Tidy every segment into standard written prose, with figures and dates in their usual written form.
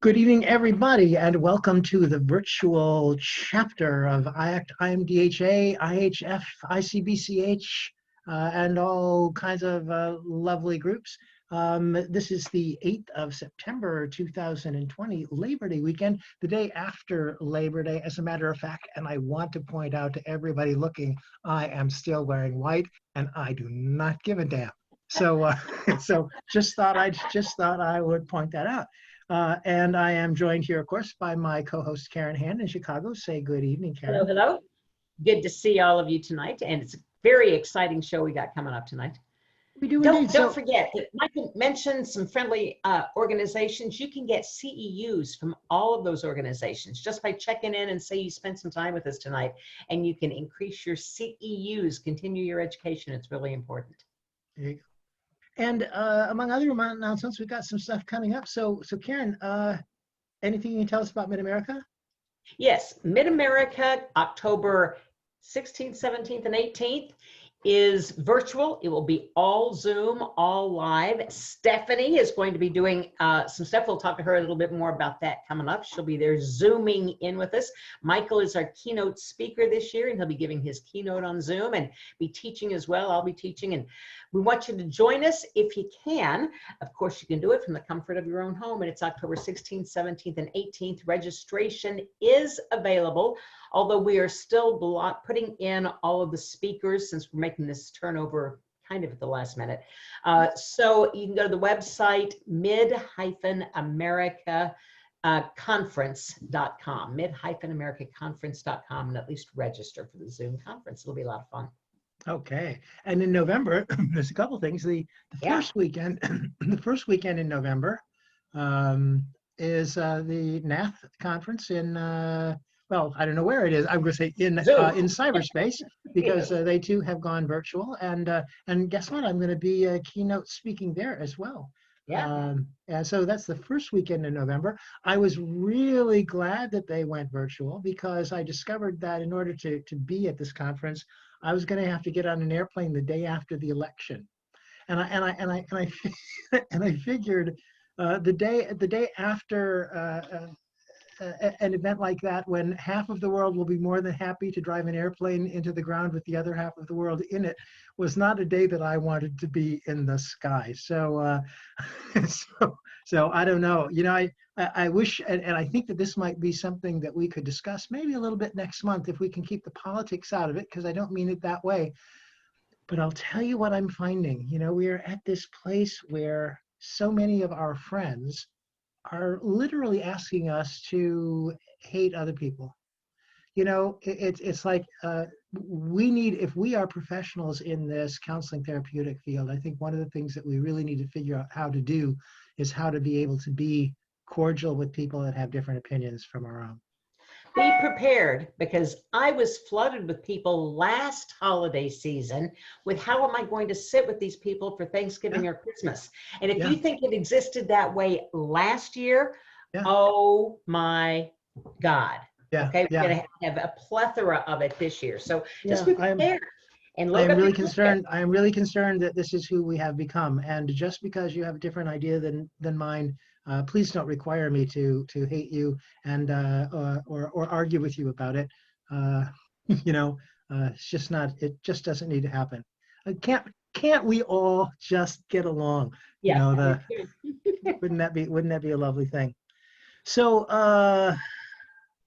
Good evening, everybody, and welcome to the virtual chapter of IACT, IMDHA, IHF, ICBCH, and all kinds of lovely groups. This is the 8th of September, 2020, Labor Day weekend, the day after Labor Day, as a matter of fact, and I want to point out to everybody looking, I am still wearing white, and I do not give a damn. So, so just thought I would point that out. And I am joined here, of course, by my co-host Karen Hand in Chicago. Say good evening, Karen. Hello, hello. Good to see all of you tonight, and it's a very exciting show we got coming up tonight. We do Don't indeed. So, forget that Michael mentioned some friendly organizations. You can get CEUs from all of those organizations just by checking in and say you spent some time with us tonight, and you can increase your CEUs, continue your education. It's really important. there you go. And among other announcements, we've got some stuff coming up. So Karen, anything you can tell us about Mid-America? Yes, Mid-America, October 16th, 17th, and 18th is virtual. It will be all Zoom, all live. Stephanie is going to be doing some stuff. We'll talk to her a little bit more about that coming up. She'll be there Zooming in with us. Michael is our keynote speaker this year, and he'll be giving his keynote on Zoom and be teaching as well. I'll be teaching, and we want you to join us if you can. Of course, you can do it from the comfort of your own home, and it's October 16th, 17th, and 18th. Registration is available, although we are still putting in all of the speakers since we're making this turnover kind of at the last minute. So you can go to the website mid-americaconference.com, mid-americaconference.com, and at least register for the Zoom conference. It'll be a lot of fun. Okay. And in November, there's a couple things. The first weekend, the first weekend in November is the NAF conference in well, I don't know where it is. I'm going to say in cyberspace, because they too have gone virtual. And guess what? I'm going to be keynote speaking there as well. Yeah. And so that's the first weekend in November. I was really glad that they went virtual, because I discovered that in order to be at this conference, I was going to have to get on an airplane the day after the election, and I figured the day after an event like that, when half of the world will be more than happy to drive an airplane into the ground with the other half of the world in it, was not a day that I wanted to be in the sky. So so I don't know. You know, I wish, and I think that this might be something that we could discuss maybe a little bit next month, if we can keep the politics out of it, because I don't mean it that way. But I'll tell you what I'm finding. You know, we are at this place where so many of our friends are literally asking us to hate other people. You know, it's like we need, if we are professionals in this counseling therapeutic field, I think one of the things that we really need to figure out how to do is how to be able to be cordial with people that have different opinions from our own. Be prepared, because I was flooded with people last holiday season with how am I going to sit with these people for Thanksgiving or Christmas? And if you think it existed that way last year, oh my God. Okay, we're going to have a plethora of it this year. So just be prepared. And look, I am really concerned that this is who we have become. And just because you have a different idea than mine, please don't require me to hate you and or argue with you about it. You know, it's just not. It just doesn't need to happen. Can't we all just get along? Yeah. You know, wouldn't that be a lovely thing? So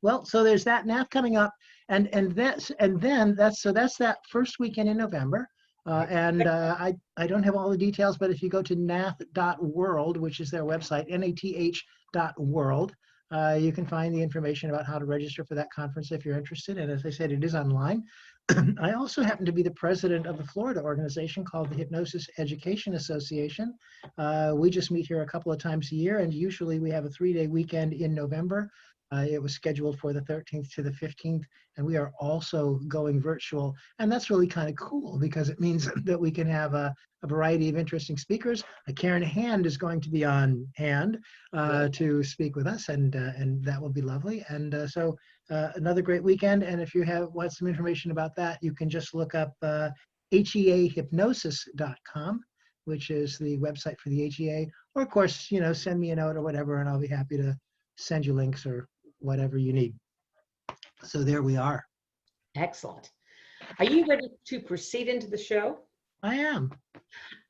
well, so there's that NAF coming up, and that's that first weekend in November. And I don't have all the details, but if you go to nath.world, which is their website, nath.world, you can find the information about how to register for that conference if you're interested. And as I said, it is online. I also happen to be the president of the Florida organization called the Hypnosis Education Association. We just meet here a couple of times a year, and usually we have a 3-day weekend in November. It was scheduled for the 13th to the 15th, and we are also going virtual. And that's really kind of cool, because it means that we can have a variety of interesting speakers. Karen Hand is going to be on hand to speak with us, and that will be lovely. And so another great weekend. And if you want some information about that, you can just look up heahypnosis.com, which is the website for the HEA. Or of course, you know, send me a note or whatever, and I'll be happy to send you links or whatever you need. So there we are. Excellent. Are you ready to proceed into the show? I am.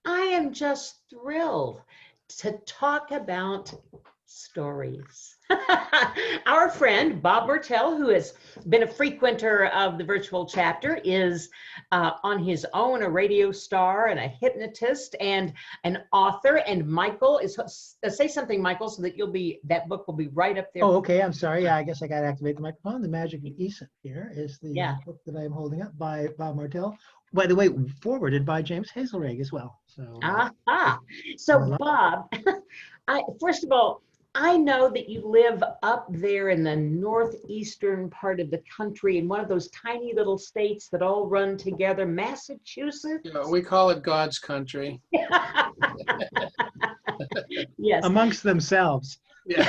I am just thrilled to talk about stories. Our friend Bob Martel, who has been a frequenter of the virtual chapter, is on his own a radio star and a hypnotist and an author. And Michael is say something, Michael, so that that book will be right up there. Oh, okay. I'm sorry. Yeah, I guess I got to activate the microphone. The Magic of Aesop here is the book that I'm holding up by Bob Martel. By the way, forwarded by James Hazelrigg as well. So, So Bob, first of all, I know that you live up there in the northeastern part of the country in one of those tiny little states that all run together, Massachusetts. Yeah, we call it God's country. Yes. Amongst themselves. Yeah.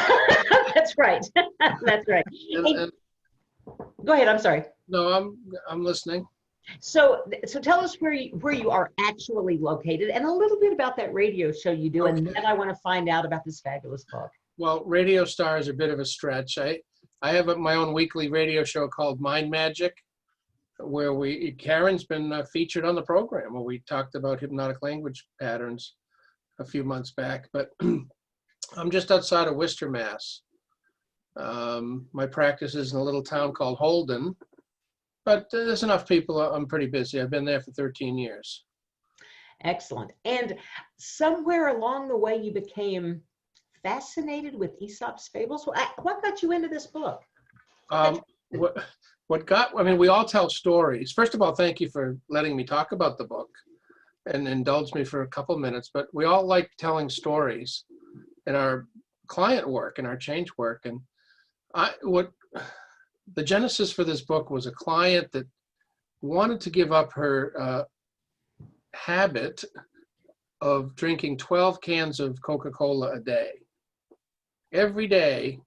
That's right. That's right. And, go ahead. I'm sorry. no, I'm listening. So tell us where you are actually located and a little bit about that radio show you do, and then I want to find out about this fabulous book. Well, radio star is a bit of a stretch. I have my own weekly radio show called Mind Magic, where Karen's been featured on the program, where we talked about hypnotic language patterns a few months back. But I'm just outside of Worcester, Mass. My practice is in a little town called Holden, but there's enough people. I'm pretty busy. I've been there for 13 years. Excellent. And somewhere along the way, you became fascinated with Aesop's fables. What got you into this book? We all tell stories. First of all, thank you for letting me talk about the book and indulge me for a couple minutes, but we all like telling stories in our client work and our change work. And the genesis for this book was a client that wanted to give up her habit of drinking 12 cans of Coca-Cola a day. Every day.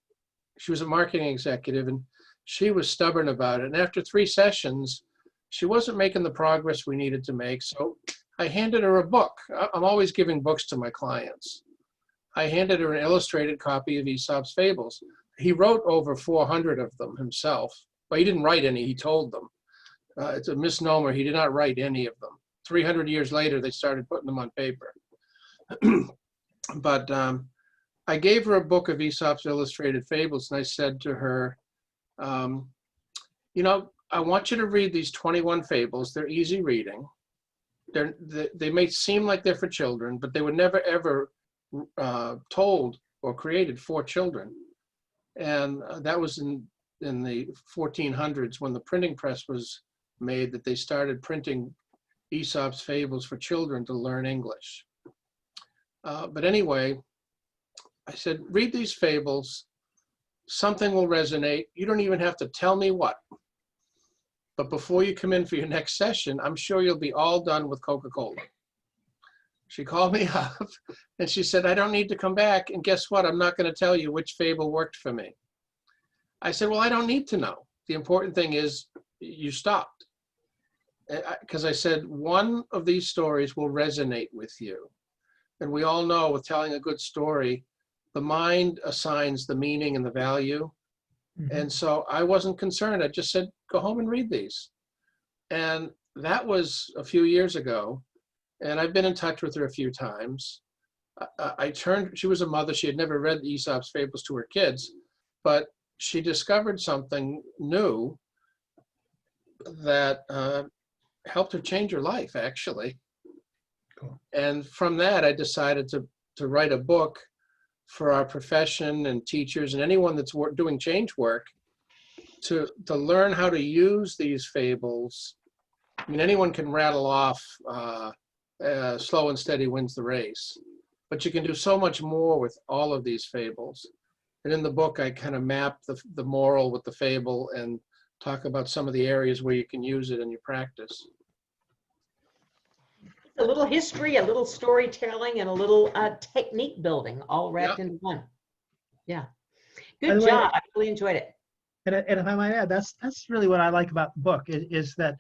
She was a marketing executive and she was stubborn about it. And after 3 sessions, she wasn't making the progress we needed to make. So I handed her a book. I'm always giving books to my clients. I handed her an illustrated copy of Aesop's Fables. He wrote over 400 of them himself. Well, he didn't write any, he told them. It's a misnomer, he did not write any of them. 300 years later, they started putting them on paper. But I gave her a book of Aesop's illustrated fables, and I said to her, I want you to read these 21 fables. They're easy reading. They may seem like they're for children, but they were never, ever told or created for children. And that was in the 1400s when the printing press was made, that they started printing Aesop's fables for children to learn English. But anyway, I said, read these fables. Something will resonate. You don't even have to tell me what. But before you come in for your next session, I'm sure you'll be all done with Coca-Cola. She called me up and she said, I don't need to come back. And guess what? I'm not going to tell you which fable worked for me. I said, well, I don't need to know. The important thing is you stopped. Because I said, one of these stories will resonate with you. And we all know with telling a good story, the mind assigns the meaning and the value. Mm-hmm. And so I wasn't concerned. I just said, go home and read these. And that was a few years ago. And I've been in touch with her a few times. She was a mother. She had never read Aesop's Fables to her kids, but she discovered something new that helped her change her life, actually. Cool. And from that, I decided to write a book for our profession and teachers and anyone that's doing change work to learn how to use these fables. I mean, anyone can rattle off slow and steady wins the race, but you can do so much more with all of these fables. And in the book, I kind of map the moral with the fable and talk about some of the areas where you can use it in your practice. A little history, a little storytelling, and a little technique building, all wrapped into one. Yeah, good job. I really enjoyed it. And if I might add, that's really what I like about the book is that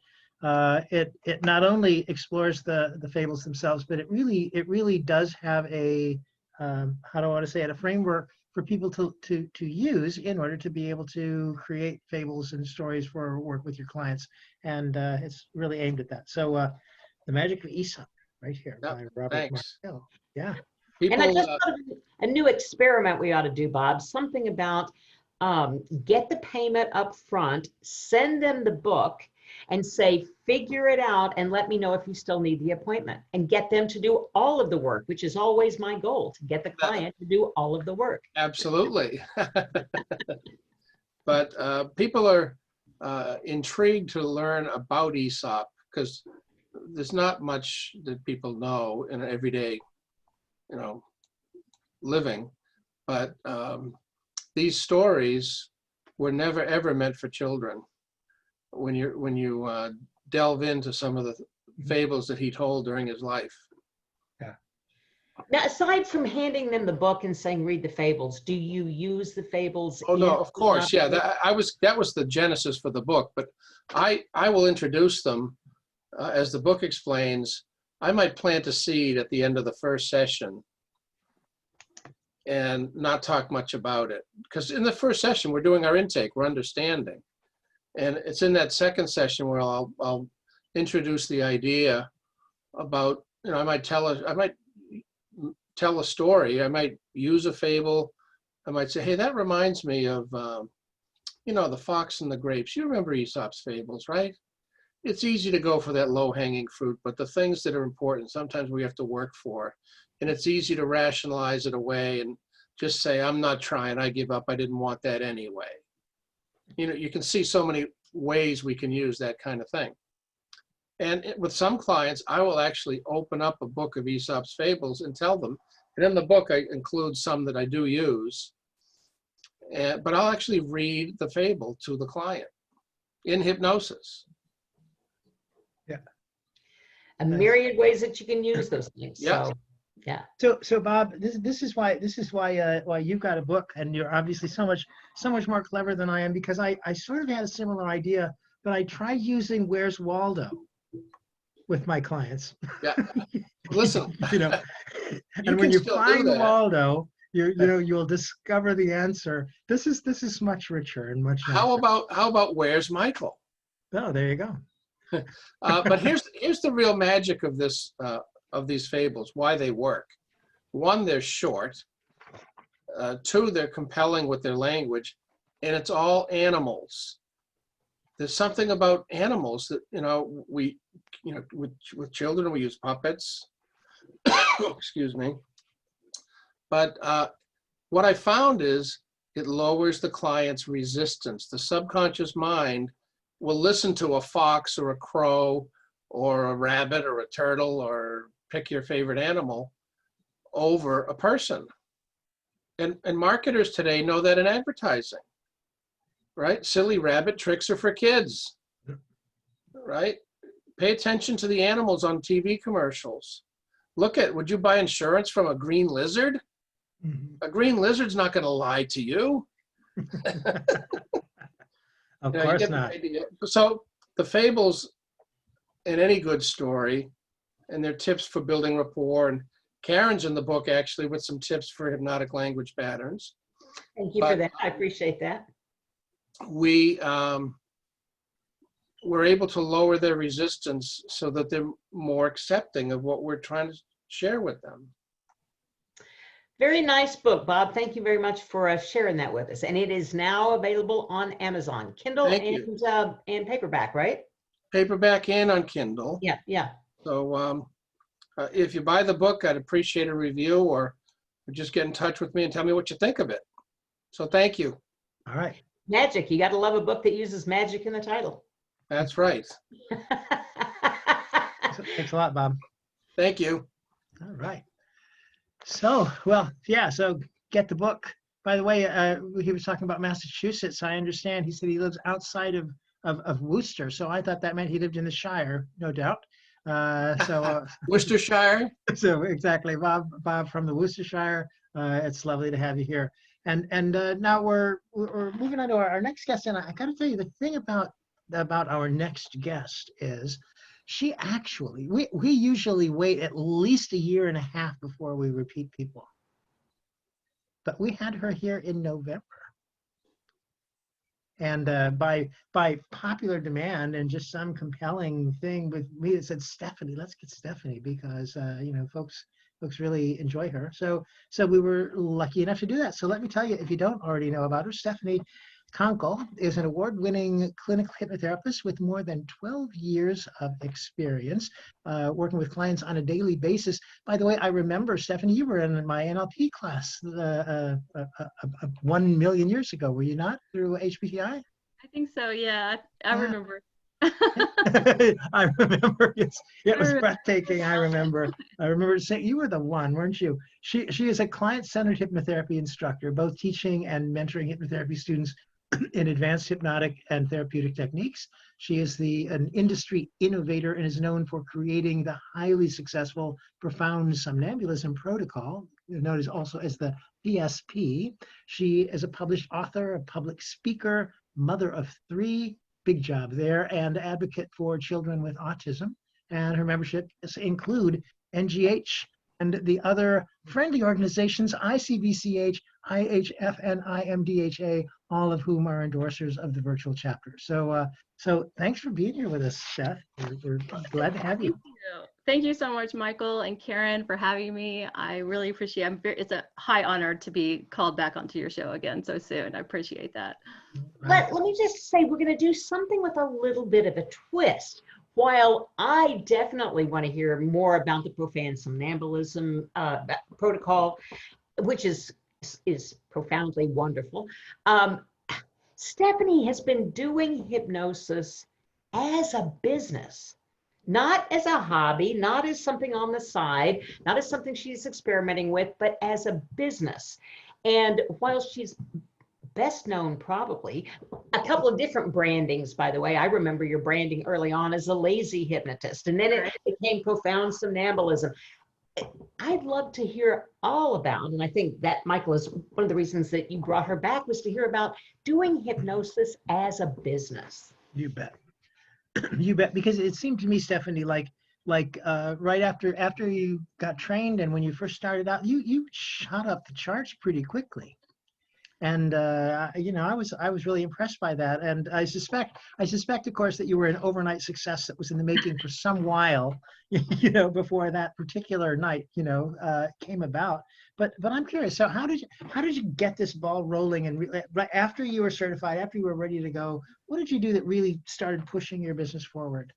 it not only explores the fables themselves, but it really does have a how do I want to say it, a framework for people to use in order to be able to create fables and stories for work with your clients. And it's really aimed at that. So The Magic of Aesop, right here, Yep, by Robert thanks. Martel. Yeah. And I People, just thought of a new experiment we ought to do, Bob. Something about get the payment up front, send them the book, and say, figure it out and let me know if you still need the appointment. And get them to do all of the work, which is always my goal, to get the client to do all of the work. absolutely. But people are intrigued to learn about Aesop because there's not much that people know in everyday, living. But these stories were never ever meant for children. When you delve into some of the fables that he told during his life. Now, aside from handing them the book and saying, read the fables, do you use the fables? Oh, no, of course. Yeah, that was the genesis for the book. But I will introduce them as the book explains. I might plant a seed at the end of the first session and not talk much about it. Because in the first session, we're doing our intake, we're understanding. And it's in that second session where I'll introduce the idea about, I might tell a story. I might use a fable. I might say, hey, that reminds me of, the fox and the grapes. You remember Aesop's fables, right? It's easy to go for that low-hanging fruit, but the things that are important, sometimes we have to work for. And it's easy to rationalize it away and just say, I'm not trying, I give up, I didn't want that anyway. You can see so many ways we can use that kind of thing. And with some clients, I will actually open up a book of Aesop's fables and tell them. And in the book, I include some that I do use. But I'll actually read the fable to the client in hypnosis. Yeah. A myriad ways that you can use those things. Yeah. So, yeah. So Bob, this is why you've got a book, and you're obviously so much more clever than I am, because I sort of had a similar idea, but I tried using Where's Waldo with my clients. Yeah. Listen. And when you find Waldo, you'll discover the answer. This is much richer and much nicer. How about Where's Michael? Oh, there you go. But here's the real magic of this of these fables, why they work. One, they're short. Two, they're compelling with their language, and it's all animals. There's something about animals that with children we use puppets. Excuse me. But what I found is it lowers the client's resistance. The subconscious mind will listen to a fox or a crow or a rabbit or a turtle, or pick your favorite animal, over a person. And marketers today know that in advertising, right? Silly rabbit tricks are for kids, right? Pay attention to the animals on TV commercials. Would you buy insurance from a green lizard? Mm-hmm. A green lizard's not going to lie to you. Of course not. So the fables in any good story, and they're tips for building rapport. And Karen's in the book actually with some tips for hypnotic language patterns. Thank you for that. I appreciate that. We're able to lower their resistance so that they're more accepting of what we're trying to share with them. Very nice book, Bob. Thank you very much for sharing that with us. And it is now available on Amazon, Kindle and paperback, right? Paperback and on Kindle. Yeah, yeah. So if you buy the book, I'd appreciate a review, or just get in touch with me and tell me what you think of it. So thank you. All right. Magic. You got to love a book that uses magic in the title. That's right. Thanks a lot, Bob. Thank you. All right. So, so get the book. By the way, he was talking about Massachusetts. I understand. He said he lives outside of Worcester. So I thought that meant he lived in the Shire, no doubt. Worcestershire. So exactly, Bob from the Worcestershire. It's lovely to have you here. And now we're moving on to our next guest. And I got to tell you, the thing about our next guest is she actually, we usually wait at least a year and a half before we repeat people. but we had her here in November. And by popular demand and just some compelling thing with me that said, Stephanie, let's get Stephanie, because you know, folks really enjoy her. So we were lucky enough to do that. So let me tell you, if you don't already know about her, Stephanie Conkle is an award-winning clinical hypnotherapist with more than 12 years of experience working with clients on a daily basis. By the way, I remember, Stephanie, you were in my NLP class 1 million years ago, were you not, through HPTI? I think so, yeah. I remember. I remember it was breathtaking. I remember saying, you were the one, weren't you? She is a client-centered hypnotherapy instructor, both teaching and mentoring hypnotherapy students in advanced hypnotic and therapeutic techniques. She is an industry innovator and is known for creating the highly successful profound somnambulism protocol, known as also as the PSP. She is a published author, a public speaker, mother of 3, big job there, and advocate for children with autism. And her memberships include NGH and the other friendly organizations, ICBCH, IHF, and IMDHA, all of whom are endorsers of the virtual chapter. So thanks for being here with us, Steph. We're glad to have you. Thank you so much, Michael and Karen, for having me. I really appreciate it. It's a high honor to be called back onto your show again so soon. I appreciate that. Let me just say, we're going to do something with a little bit of a twist. While I definitely want to hear more about the profound somnambulism protocol, which is profoundly wonderful, Stephanie has been doing hypnosis as a business, not as a hobby, not as something on the side, not as something she's experimenting with, but as a business. And while she's best known probably a couple of different brandings, by the way. I remember your branding early on as a lazy hypnotist, and then it became profound somnambulism. I'd love to hear all about, and I think that, Michael, is one of the reasons that you brought her back, was to hear about doing hypnosis as a business. You bet. You bet, because it seemed to me, Stephanie, like right after you got trained and when you first started out, you shot up the charts pretty quickly. And you know, I was really impressed by that, and I suspect, of course, that you were an overnight success that was in the making for some while, you know, before that particular night, you know, came about. But I'm curious. So how did you get this ball rolling? And right after you were certified, after you were ready to go, what did you do that really started pushing your business forward?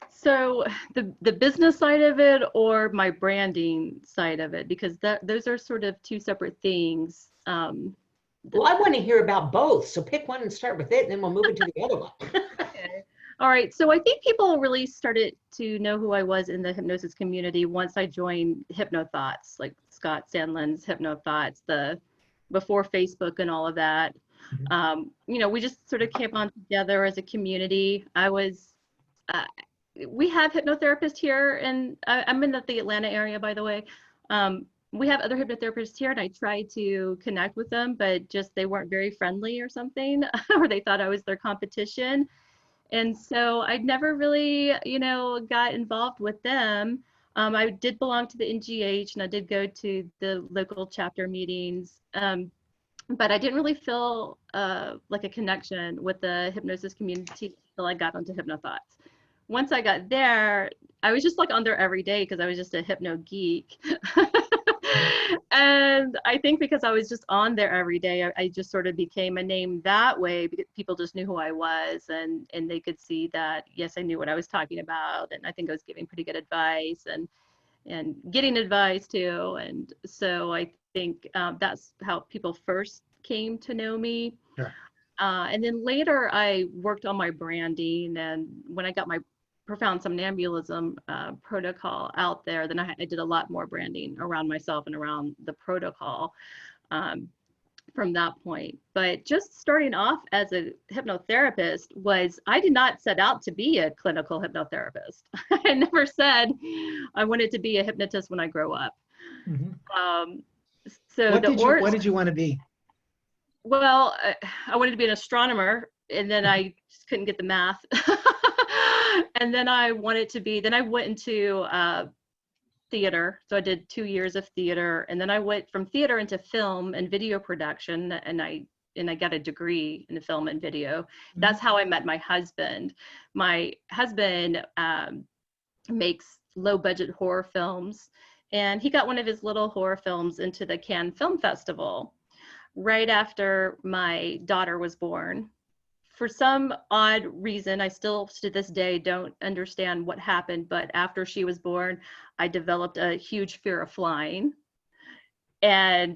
So the business side of it, or my branding side of it, because those are sort of two separate things. Well, I want to hear about both. So pick one and start with it, and then we'll move into the other one. Okay. All right. So I think people really started to know who I was in the hypnosis community once I joined HypnoThoughts, like Scott Sandlin's HypnoThoughts, before Facebook and all of that. Mm-hmm. You know, we just sort of came on together as a community. We have hypnotherapists here, and I'm in the Atlanta area, by the way. We have other hypnotherapists here, and I tried to connect with them, but just they weren't very friendly or something, or they thought I was their competition. And so I never really, you know, got involved with them. I did belong to the NGH, and I did go to the local chapter meetings, but I didn't really feel like a connection with the hypnosis community until I got onto HypnoThoughts. Once I got there, I was just like on there every day because I was just a hypno geek. And I think because I was just on there every day, I just sort of became a name that way, because people just knew who I was, and they could see that, yes, I knew what I was talking about. And I think I was giving pretty good advice and getting advice too. And so I think that's how people first came to know me. Sure. And then later I worked on my branding, and when I got my profound somnambulism protocol out there, then I did a lot more branding around myself and around the protocol from that point. But just starting off as a hypnotherapist I did not set out to be a clinical hypnotherapist. I never said I wanted to be a hypnotist when I grow up. Mm-hmm. So what did you want to be? Well, I wanted to be an astronomer, and then I just couldn't get the math. And then I went into theater. So I did 2 years of theater, and then I went from theater into film and video production, and I got a degree in film and video. That's how I met my husband. My husband makes low budget horror films, and he got one of his little horror films into the Cannes Film Festival right after my daughter was born. For some odd reason, I still to this day don't understand what happened, but after she was born, I developed a huge fear of flying. And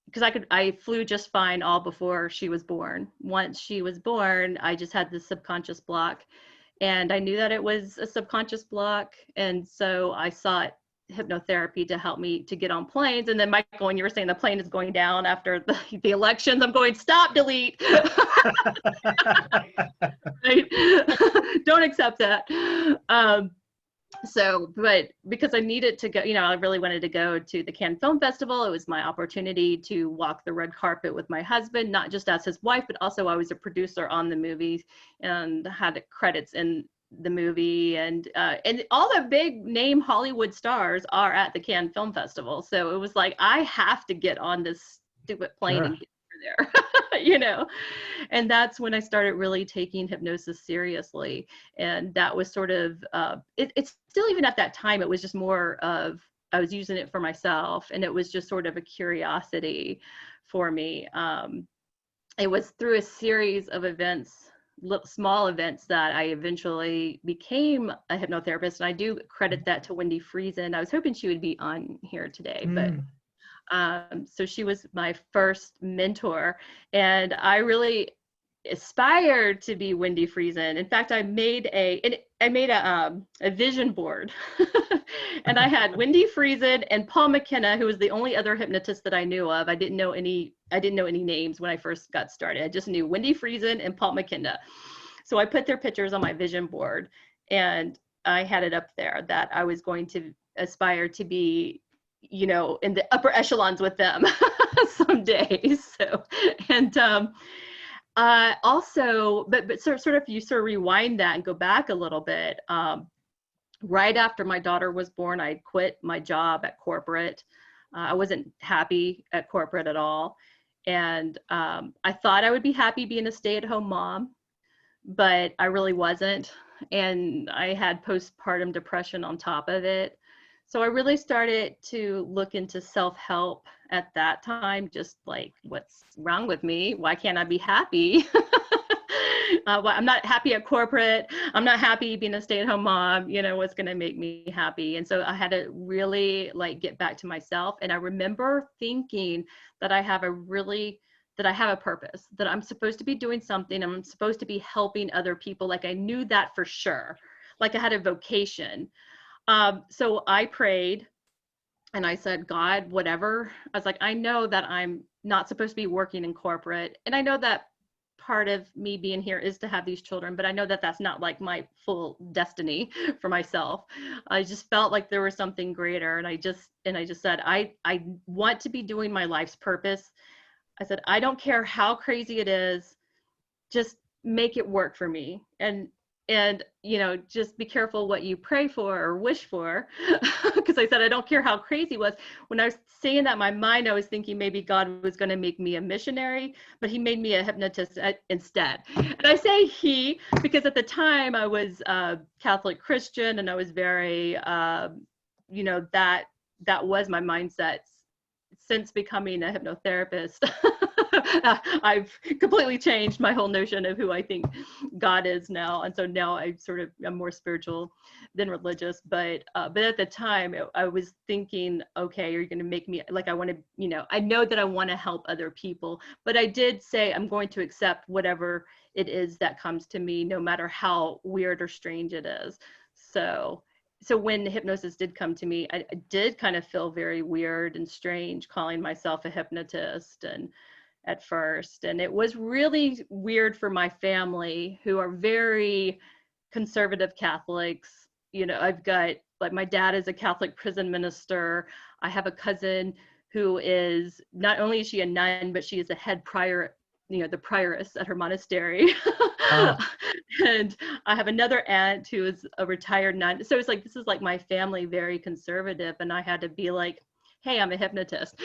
because I flew just fine all before she was born. Once she was born, I just had this subconscious block, and I knew that it was a subconscious block. And so I sought hypnotherapy to help me to get on planes. And then Michael, when you were saying the plane is going down after the elections, I'm going, stop, delete. Right? Don't accept that. But because I needed to go, I really wanted to go to the Cannes Film Festival. It was my opportunity to walk the red carpet with my husband, not just as his wife, but also I was a producer on the movie and had credits in the movie, and all the big name Hollywood stars are at the Cannes Film Festival. So it was like, I have to get on this stupid plane and get over there, and that's when I started really taking hypnosis seriously. And that was sort of, it's still, even at that time, it was just more of, I was using it for myself, and it was just sort of a curiosity for me. It was through a series of events, small events, that I eventually became a hypnotherapist. And I do credit that to Wendy Friesen. I was hoping she would be on here today, but so she was my first mentor, and I really aspired to be Wendy Friesen. In fact, I made a vision board and I had Wendy Friesen and Paul McKenna, who was the only other hypnotist that I knew of. I didn't know any names when I first got started. I just knew Wendy Friesen and Paul McKenna. So I put their pictures on my vision board, and I had it up there that I was going to aspire to be, in the upper echelons with them someday. So, and also, but sort of, you sort of rewind that and go back a little bit. Right after my daughter was born, I quit my job at corporate. I wasn't happy at corporate at all. And I thought I would be happy being a stay-at-home mom, but I really wasn't. And I had postpartum depression on top of it. So I really started to look into self-help at that time, just like, what's wrong with me? Why can't I be happy? Well, I'm not happy at corporate. I'm not happy being a stay-at-home mom. What's going to make me happy? And so I had to really get back to myself. And I remember thinking that I have a purpose, that I'm supposed to be doing something. I'm supposed to be helping other people. I knew that for sure. I had a vocation. So I prayed and I said, God, whatever. I was like, I know that I'm not supposed to be working in corporate. And I know that part of me being here is to have these children, but I know that that's not my full destiny for myself. I just felt like there was something greater. And I just said, I want to be doing my life's purpose. I said, I don't care how crazy it is, just make it work for me. And just be careful what you pray for or wish for. Because I said, I don't care how crazy it was. When I was saying that in my mind, I was thinking maybe God was going to make me a missionary, but he made me a hypnotist instead. And I say he, because at the time I was Catholic Christian, and I was very, that was my mindset. Since becoming a hypnotherapist, I've completely changed my whole notion of who I think God is now. And so now I'm more spiritual than religious. But at the time I was thinking, okay, you're going to make me I want to, I know that I want to help other people, but I did say I'm going to accept whatever it is that comes to me, no matter how weird or strange it is. So when hypnosis did come to me, I did kind of feel very weird and strange calling myself a hypnotist and at first. And it was really weird for my family, who are very conservative Catholics. I've got, my dad is a Catholic prison minister. I have a cousin who is, not only is she a nun, but she is a head prior the prioress at her monastery. And I have another aunt who is a retired nun. So it's like, this is like my family, very conservative. And I had to be like, hey, I'm a hypnotist.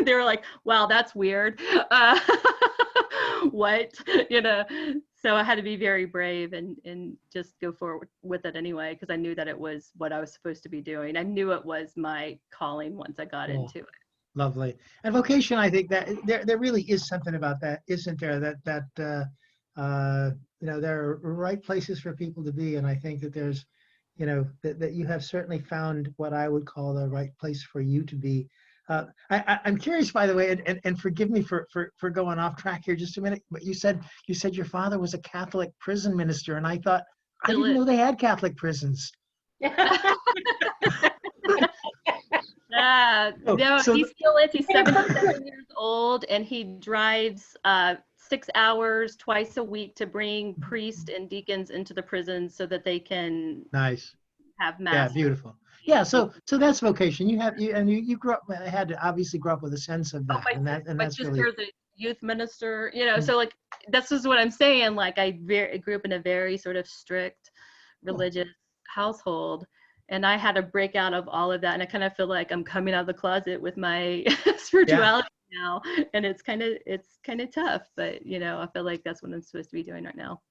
They were like, wow, that's weird. What, so I had to be very brave and just go forward with it anyway, because I knew that it was what I was supposed to be doing. I knew it was my calling once I got into it. Lovely. And vocation, I think that there really is something about that, isn't there? That there are right places for people to be, and I think that there's, that you have certainly found what I would call the right place for you to be. I'm curious, by the way, and forgive me for going off track here just a minute, but you said your father was a Catholic prison minister, and I thought, I didn't know they had Catholic prisons. No, so he still is. He's 77 years old, and he drives 6 hours twice a week to bring priests and deacons into the prisons so that they can have mass. Yeah, beautiful. Yeah, so that's vocation. You grew up, had to obviously grow up with a sense of that, and that's really. My sister's a youth minister, so like this is what I'm saying. Like I grew up in a very sort of strict religious household. And I had to break out of all of that. And I kind of feel like I'm coming out of the closet with my spirituality now. And it's kind of tough, but I feel like that's what I'm supposed to be doing right now.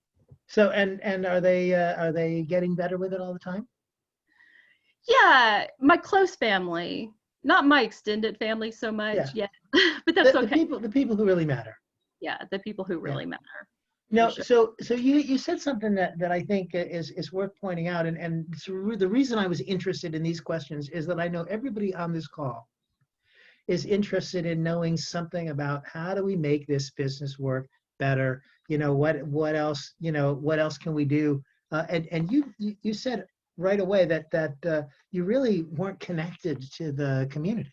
So, and are they getting better with it all the time? Yeah, my close family, not my extended family so much yet, but that's okay. The people who really matter. Yeah, the people who really matter. No, sure. so you said something that I think is worth pointing out, and the reason I was interested in these questions is that I know everybody on this call is interested in knowing something about how do we make this business work better. What else can we do? And you said right away that you really weren't connected to the community,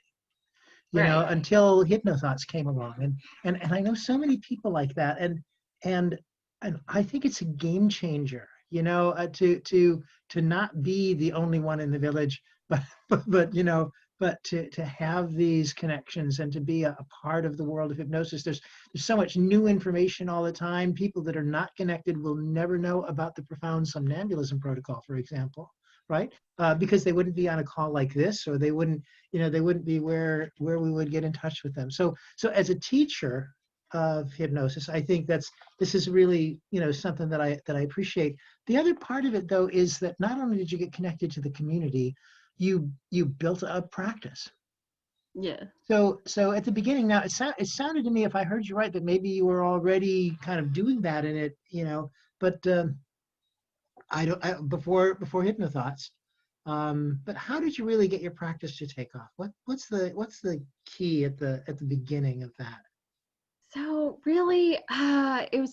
until Hypnothoughts came along, and I know so many people like that, and I think it's a game changer, to not be the only one in the village, but to have these connections and to be a part of the world of hypnosis. There's so much new information all the time. People that are not connected will never know about the profound somnambulism protocol, for example, right? Because they wouldn't be on a call like this, or they wouldn't be where we would get in touch with them. So as a teacher of hypnosis, I think this is really something that I appreciate. The other part of it, though, is that not only did you get connected to the community, you built a practice. Yeah. So at the beginning, now it sounded to me, if I heard you right, that maybe you were already kind of doing that in it, but before Hypnothoughts. But how did you really get your practice to take off? What's the key at the beginning of that? So really, it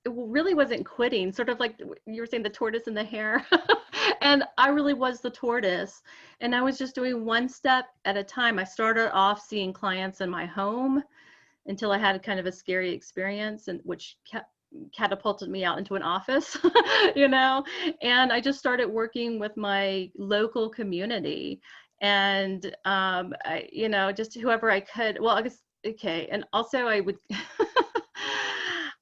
really wasn't quitting, sort of like you were saying, the tortoise and the hare. And I really was the tortoise, and I was just doing one step at a time. I started off seeing clients in my home until I had kind of a scary experience, and which catapulted me out into an office, and I just started working with my local community, and just whoever I could. Well, I guess. Okay. And also I would,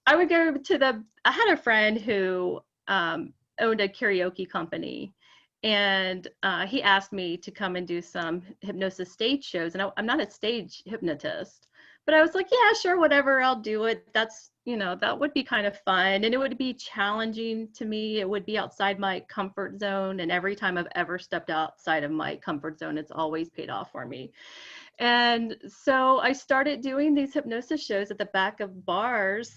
I would go to I had a friend who owned a karaoke company, and he asked me to come and do some hypnosis stage shows. And I'm not a stage hypnotist, but I was like, yeah, sure, whatever, I'll do it. That's, that would be kind of fun. And it would be challenging to me. It would be outside my comfort zone. And every time I've ever stepped outside of my comfort zone, it's always paid off for me. And so I started doing these hypnosis shows at the back of bars.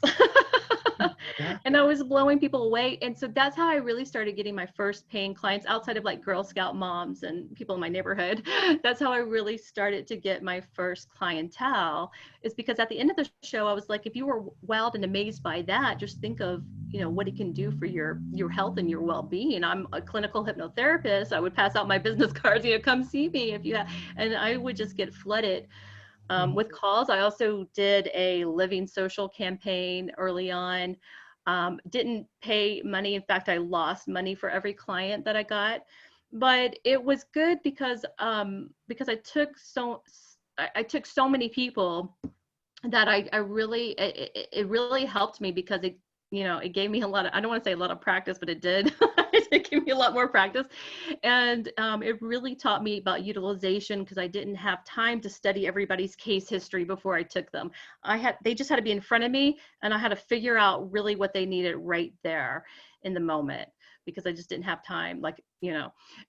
And I was blowing people away. And so that's how I really started getting my first paying clients outside of like Girl Scout moms and people in my neighborhood. That's how I really started to get my first clientele, is because at the end of the show, I was like, if you were wowed and amazed by that, just think of, what it can do for your health and your well-being. I'm a clinical hypnotherapist. I would pass out my business cards, come see me if you have, and I would just get flooded with calls. I also did a living social campaign early on. Didn't pay money. In fact, I lost money for every client that I got, but it was good because I took so many people that I really, it really helped me because it, it gave me a lot of, I don't want to say a lot of practice, but it did. It gave me a lot more practice. And it really taught me about utilization because I didn't have time to study everybody's case history before I took them. They just had to be in front of me, and I had to figure out really what they needed right there in the moment, because I just didn't have time,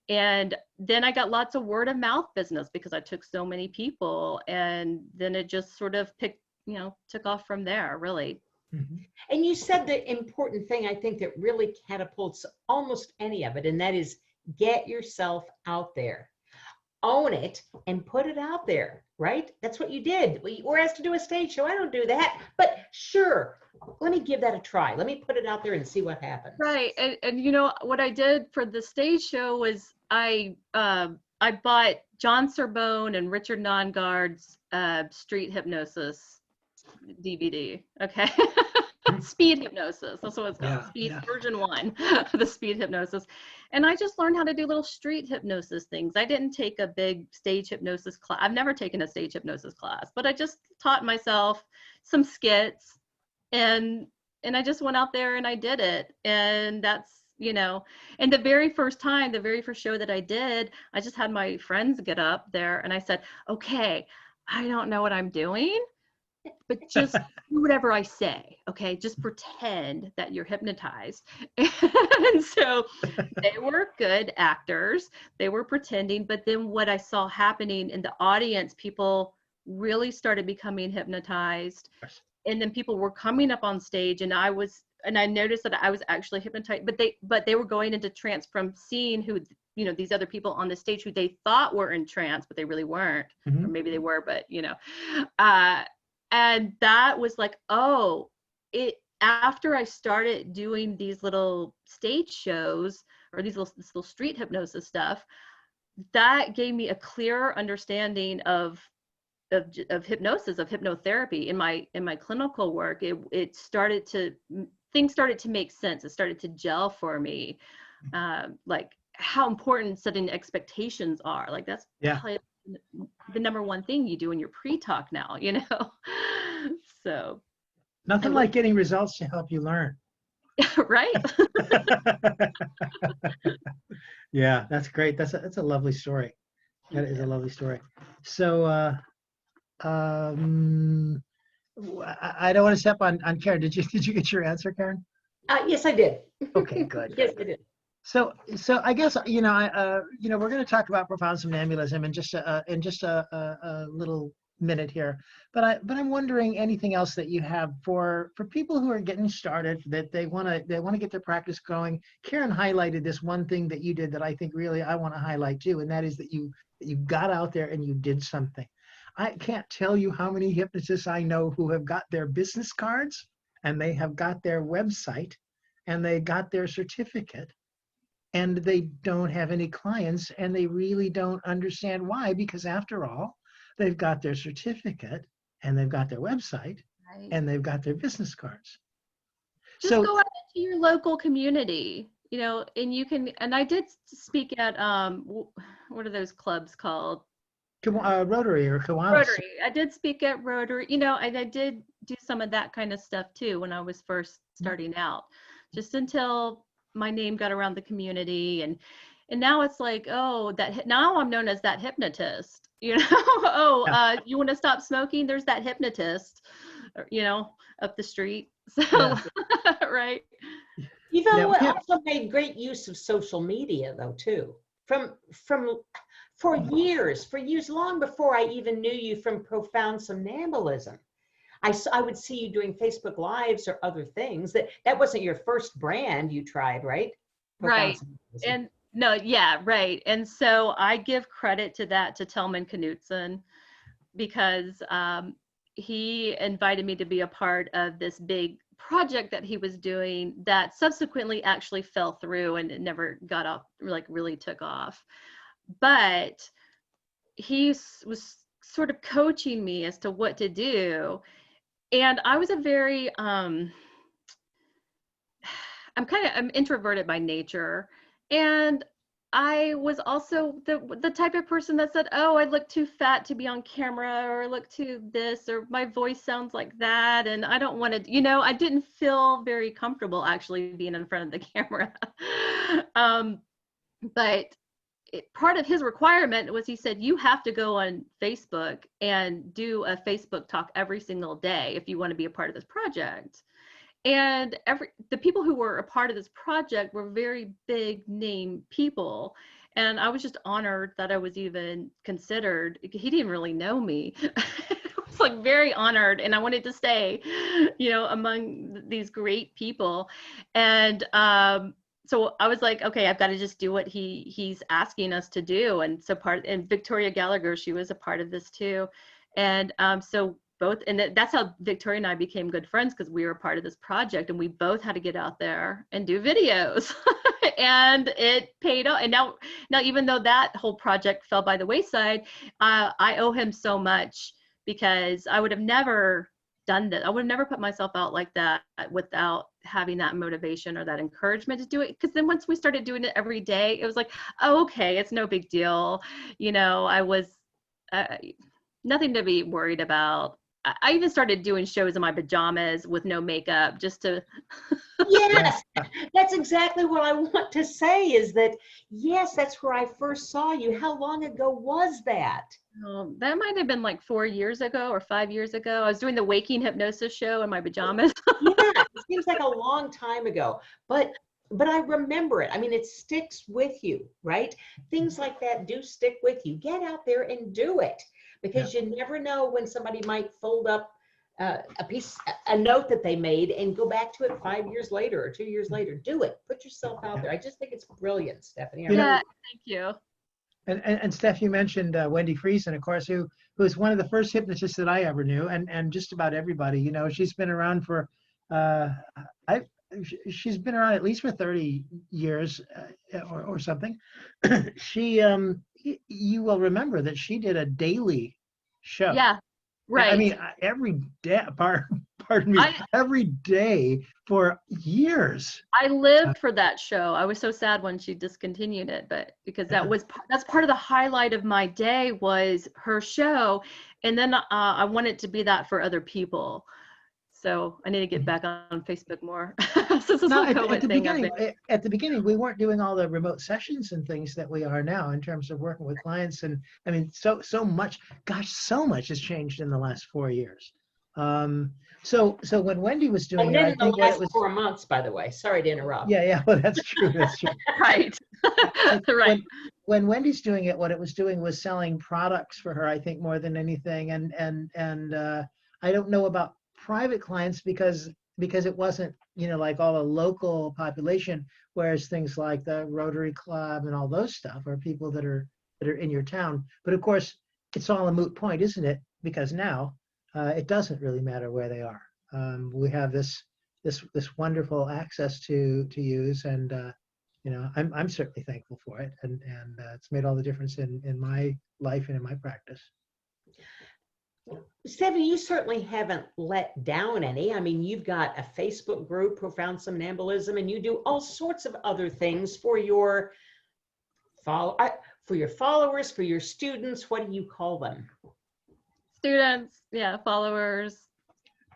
and then I got lots of word of mouth business because I took so many people, and then it just sort of took off from there, really. Mm-hmm. And you said the important thing, I think, that really catapults almost any of it, and that is get yourself out there. Own it and put it out there, right? That's what you did. We were asked to do a stage show. I don't do that, but sure, let me give that a try. Let me put it out there and see what happens. Right. And what I did for the stage show was I bought John Sorbonne and Richard Nongard's Street Hypnosis DVD. Okay. Speed hypnosis. That's what it's called. Speed version 1, the speed hypnosis. And I just learned how to do little street hypnosis things. I didn't take a big stage hypnosis class. I've never taken a stage hypnosis class, but I just taught myself some skits, and I just went out there and I did it. And that's, and the very first show that I did, I just had my friends get up there and I said, okay, I don't know what I'm doing, but just do whatever I say, okay? Just pretend that you're hypnotized. And so they were good actors. They were pretending, but then what I saw happening in the audience, people really started becoming hypnotized. And then people were coming up on stage, and I noticed that I was actually hypnotized, but they were going into trance from seeing who, these other people on the stage who they thought were in trance, but they really weren't. Mm-hmm. Or maybe they were, but and that was like, after I started doing these little stage shows or this little street hypnosis stuff, that gave me a clearer understanding of hypnosis, of hypnotherapy in my clinical work. Things started to make sense. It started to gel for me, like how important setting expectations are. Like that's probably the number one thing you do in your pre-talk now, So nothing like getting results to help you learn. Right. Yeah, that's great. That's a lovely story. That is a lovely story. So I don't want to step on Karen. Did you get your answer, Karen? Yes, I did. Okay, good. Yes, I did. So I guess we're going to talk about profound somnambulism in just a little minute here, but I'm wondering anything else that you have for people who are getting started, that they want to get their practice going. Karen highlighted this one thing that you did that I think really I want to highlight too, and that is that you got out there and you did something. I can't tell you how many hypnotists I know who have got their business cards and they have got their website and they got their certificate, and they don't have any clients, and they really don't understand why, because after all, they've got their certificate and they've got their website, right, and they've got their business cards. Just go out into your local community, and you can, and I did speak at, what are those clubs called? Rotary or Kiwanis. Rotary. I did speak at Rotary, and I did do some of that kind of stuff too when I was first starting out, just until my name got around the community, and now it's like, now I'm known as that hypnotist, you want to stop smoking? There's that hypnotist, up the street. So, right. You've also made great use of social media though, too, for years, long before I even knew you from Profound Somnambulism. I would see you doing Facebook Lives or other things. That wasn't your first brand you tried, right? Right. And no, yeah, right. And so I give credit to that to Telman Knutson, because he invited me to be a part of this big project that he was doing that subsequently actually fell through and it never got off, like really took off. But he was sort of coaching me as to what to do. And I was a very, I'm introverted by nature. And I was also the type of person that said, oh, I look too fat to be on camera, or I look too this, or my voice sounds like that. And I don't want to, I didn't feel very comfortable actually being in front of the camera. But part of his requirement was, he said, you have to go on Facebook and do a Facebook talk every single day if you want to be a part of this project. And the people who were a part of this project were very big name people. And I was just honored that I was even considered. He didn't really know me. I was like very honored, and I wanted to stay, among these great people. And so I was like, okay, I've got to just do what he's asking us to do. And so and Victoria Gallagher, she was a part of this too. And so both, and that's how Victoria and I became good friends, because we were part of this project and we both had to get out there and do videos. And it paid off. And now even though that whole project fell by the wayside, I owe him so much, because I would have never done that. I would have never put myself out like that without having that motivation or that encouragement to do it. Because then once we started doing it every day, it was like, oh, okay, it's no big deal. I was nothing to be worried about. I even started doing shows in my pajamas with no makeup, just to. Yes, that's exactly what I want to say, is that, yes, that's where I first saw you. How long ago was that? That might have been like 4 years ago or 5 years ago. I was doing the Waking Hypnosis show in my pajamas. Yeah, it seems like a long time ago, but I remember it. I mean, it sticks with you, right? Things like that do stick with you. Get out there and do it, because you never know when somebody might fold up a note that they made and go back to it 5 years later or 2 years later. Do it. Put yourself out there. I just think it's brilliant, Stephanie. Yeah, thank you. And Steph, you mentioned Wendy Friesen, of course, who was one of the first hypnotists that I ever knew, and just about everybody. She's been around for she's been around at least for 30 years or something. You will remember that she did a daily show. Yeah, right. I mean, every day, pardon me, every day for years. I lived for that show. I was so sad when she discontinued it, but because that's part of the highlight of my day, was her show. And then I wanted to be that for other people. So I need to get back on Facebook more. At the beginning, we weren't doing all the remote sessions and things that we are now in terms of working with clients. And I mean, so much has changed in the last 4 years. So when Wendy was doing it, I think the last 4 months, by the way. Sorry to interrupt. Yeah. Well, that's true. That's true. Right. Right. When Wendy's doing it, what it was doing was selling products for her, I think, more than anything. And I don't know about private clients because it wasn't, like all the local population, whereas things like the Rotary Club and all those stuff are people that are in your town. But of course, it's all a moot point, isn't it? Because now it doesn't really matter where they are. We have this wonderful access to use, and I'm certainly thankful for it, and it's made all the difference in my life and in my practice. Stephanie, you certainly haven't let down any. I mean, you've got a Facebook group, Profound Somnambulism, and you do all sorts of other things for your followers, for your students. What do you call them? Students, yeah, followers.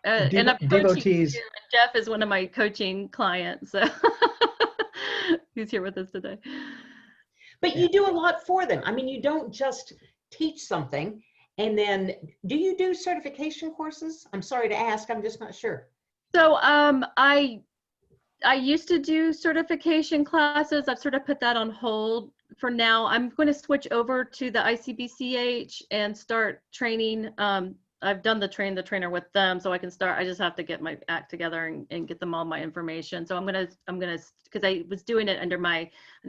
And I'm devotees. Too. Jeff is one of my coaching clients, so he's here with us today. But you do a lot for them. I mean, you don't just teach something. And then, do you do certification courses? I'm sorry to ask, I'm just not sure. So I used to do certification classes. I've sort of put that on hold for now. I'm going to switch over to the ICBCH and start training. I've done the trainer with them, so I can start. I just have to get my act together and get them all my information. So I'm gonna because I was doing it under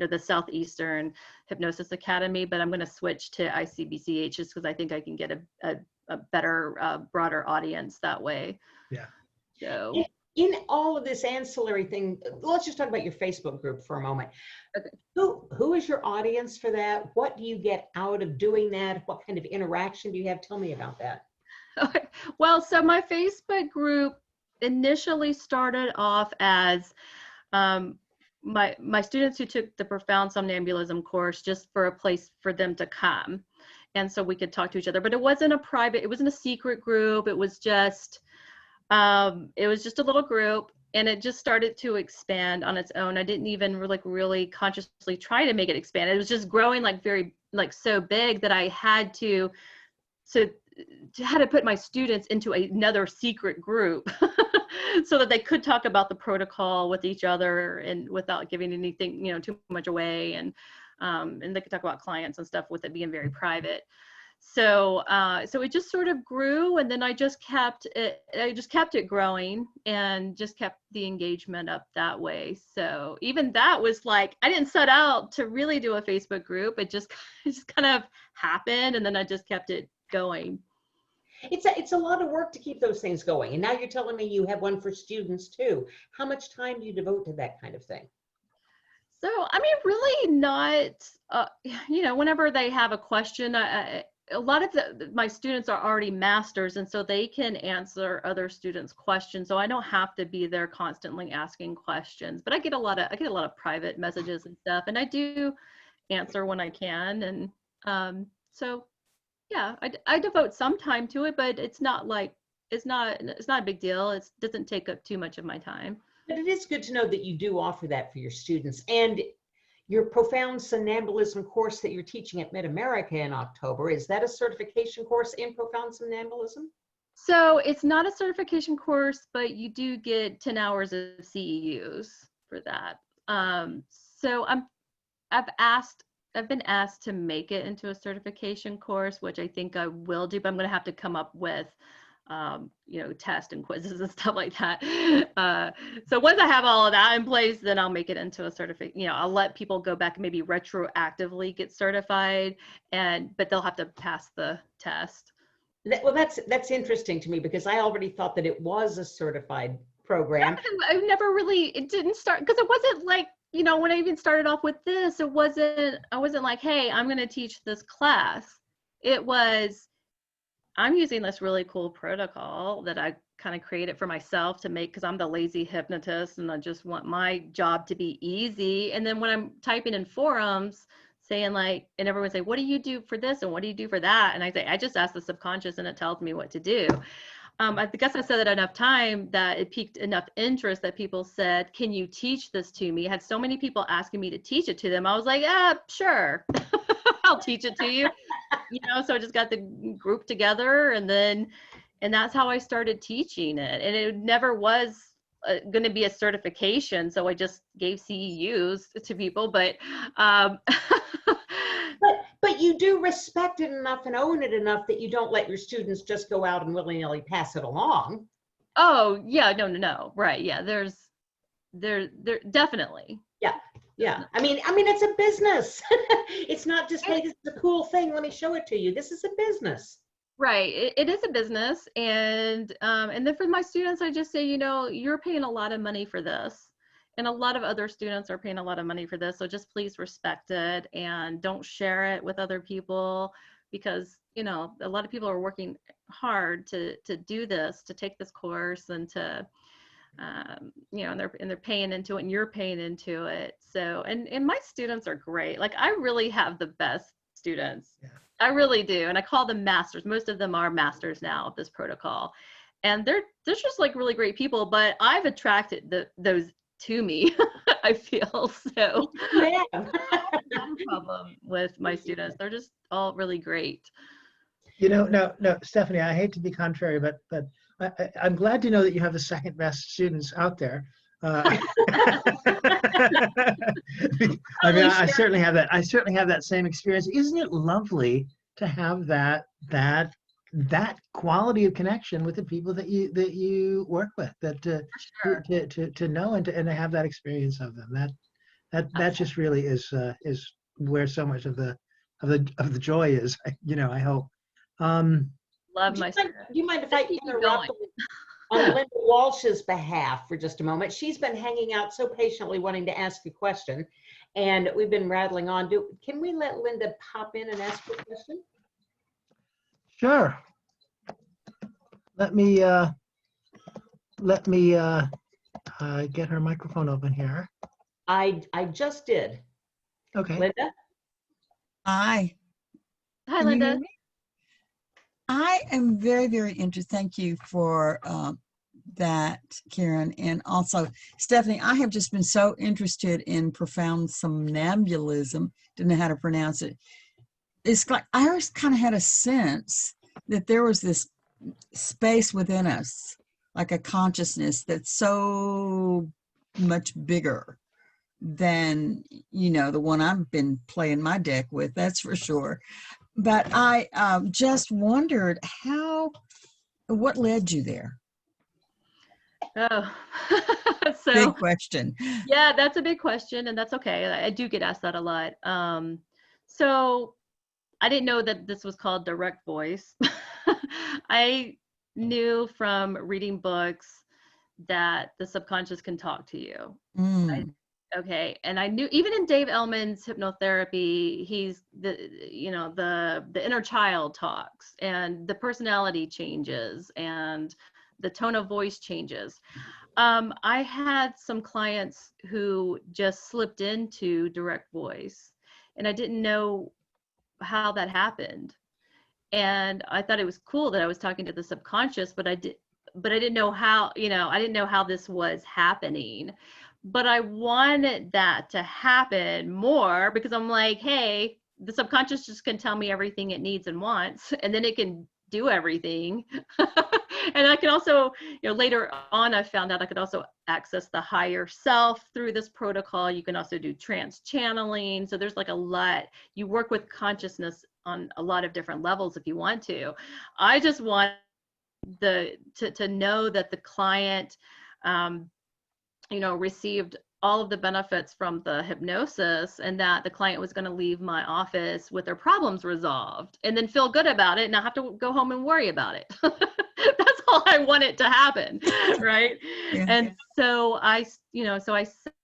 the Southeastern Hypnosis Academy, but I'm gonna switch to ICBCH just because I think I can get a better, broader audience that way. Yeah. So in all of this ancillary thing, let's just talk about your Facebook group for a moment. Okay. Who is your audience for that? What do you get out of doing that? What kind of interaction do you have? Tell me about that. Okay. Well, so my Facebook group initially started off as my students who took the profound somnambulism course just for a place for them to come, and so we could talk to each other. But it wasn't a secret group. It was just a little group, and it just started to expand on its own. I didn't even really consciously try to make it expand. It was just growing so big that I had to put my students into another secret group so that they could talk about the protocol with each other and without giving anything, too much away. And they could talk about clients and stuff with it being very private. So it just sort of grew, and then I just kept it growing and just kept the engagement up that way. So even that was I didn't set out to really do a Facebook group. It just kind of happened, and then I just kept it going. It's a lot of work to keep those things going. And now you're telling me you have one for students too. How much time do you devote to that kind of thing? So, I mean, really not, whenever they have a question, a lot of my students are already masters, and so they can answer other students' questions. So I don't have to be there constantly asking questions, but I get a lot of private messages and stuff, and I do answer when I can. And so yeah, I devote some time to it, but it's not a big deal. It doesn't take up too much of my time. But it is good to know that you do offer that for your students. And your profound somnambulism course that you're teaching at Mid-America in October, is that a certification course in profound somnambulism? So it's not a certification course, but you do get 10 hours of CEUs for that. So I've been asked to make it into a certification course, which I think I will do, but I'm going to have to come up with tests and quizzes and stuff like that. So once I have all of that in place, then I'll make it into a certificate. I'll let people go back and maybe retroactively get certified, but they'll have to pass the test. Well, that's interesting to me, because I already thought that it was a certified program. It didn't start, because it wasn't when I even started off with this, I wasn't like, hey, I'm going to teach this class. It was, I'm using this really cool protocol that I kind of created for myself to make, because I'm the lazy hypnotist and I just want my job to be easy. And then when I'm typing in forums saying and everyone say, what do you do for this? And what do you do for that? And I say, I just ask the subconscious and it tells me what to do. I guess I said it enough time that it piqued enough interest that people said, can you teach this to me? I had so many people asking me to teach it to them. I was like, sure, I'll teach it to you. So I just got the group together, and that's how I started teaching it. And it never was going to be a certification. So I just gave CEUs to people, but But you do respect it enough and own it enough that you don't let your students just go out and willy-nilly pass it along. Oh yeah, no. Right. Yeah. There definitely. Yeah. I mean, it's a business. It's not just, hey, this is a cool thing, let me show it to you. This is a business. Right. It is a business. And then for my students, I just say, you're paying a lot of money for this. And a lot of other students are paying a lot of money for this. So just please respect it and don't share it with other people, because, a lot of people are working hard to do this, to take this course, and to, and they're paying into it, and you're paying into it. So, and my students are great. I really have the best students. Yeah. I really do. And I call them masters. Most of them are masters now of this protocol. And they're just really great people, but I've attracted those to me, I feel. So I have no problem with my students. They're just all really great. No, Stephanie, I hate to be contrary, but I'm glad to know that you have the second best students out there. I certainly have that. I certainly have that same experience. Isn't it lovely to have that quality of connection with the people that you work with, to know and to have that experience of them? That just really is where so much of the joy is. I hope. Love my students. Do you mind if I interrupt on Linda Walsh's behalf for just a moment? She's been hanging out so patiently wanting to ask a question, and we've been rattling on. Can we let Linda pop in and ask her question? Sure. Let me get her microphone open here. I just did. Okay. Linda? Hi. Hi, Can you hear Linda. me? I am very, very interested. Thank you for that, Karen. And also, Stephanie, I have just been so interested in profound somnambulism. Didn't know how to pronounce it. It's like I always kind of had a sense that there was this space within us, like a consciousness that's so much bigger than, the one I've been playing my deck with, that's for sure. But I just wondered what led you there? Oh, Big so question. yeah, that's a big question, and that's okay. I do get asked that a lot. So I didn't know that this was called direct voice. I knew from reading books that the subconscious can talk to you. Mm. Okay, and I knew even in Dave Ellman's hypnotherapy, he's the inner child talks, and the personality changes, and the tone of voice changes. I had some clients who just slipped into direct voice, and I didn't know how that happened. And I thought it was cool that I was talking to the subconscious, but I didn't know how, I didn't know how this was happening. But I wanted that to happen more because I'm like, hey, the subconscious just can tell me everything it needs and wants, and then it can do everything. And I can also, later on, I found out I could also access the higher self through this protocol. You can also do trance channeling. So there's like a lot. You work with consciousness on a lot of different levels if you want to. I just want to know that the client, received all of the benefits from the hypnosis, and that the client was going to leave my office with their problems resolved and then feel good about it and not have to go home and worry about it. That's all I want it to happen. Right. Yeah. And so I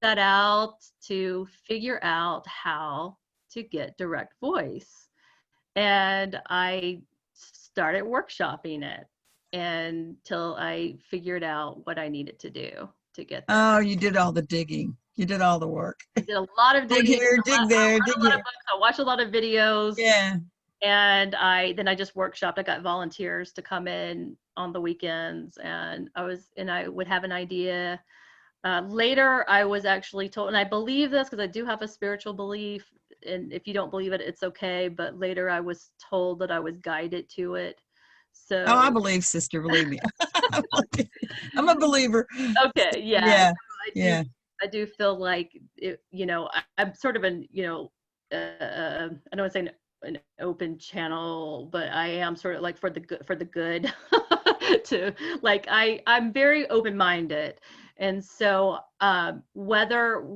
set out to figure out how to get direct voice, and I started workshopping it until I figured out what I needed to do to get there. Oh, you did all the digging. You did all the work. I did a lot of Dig digging. here, dig there, I read dig a lot here. of books. I watched a lot of videos. Yeah. And I just workshopped. I got volunteers to come in on the weekends, and I would have an idea. Later, I was actually told, and I believe this because I do have a spiritual belief, and if you don't believe it, it's okay. But later, I was told that I was guided to it. So. Oh, I believe, sister. Believe me. I'm a believer. Okay. Yeah. Yeah. So Yeah. I do feel like I'm sort of I don't want to say an open channel, but I am sort of like for the good to like I'm very open-minded, and so whatever's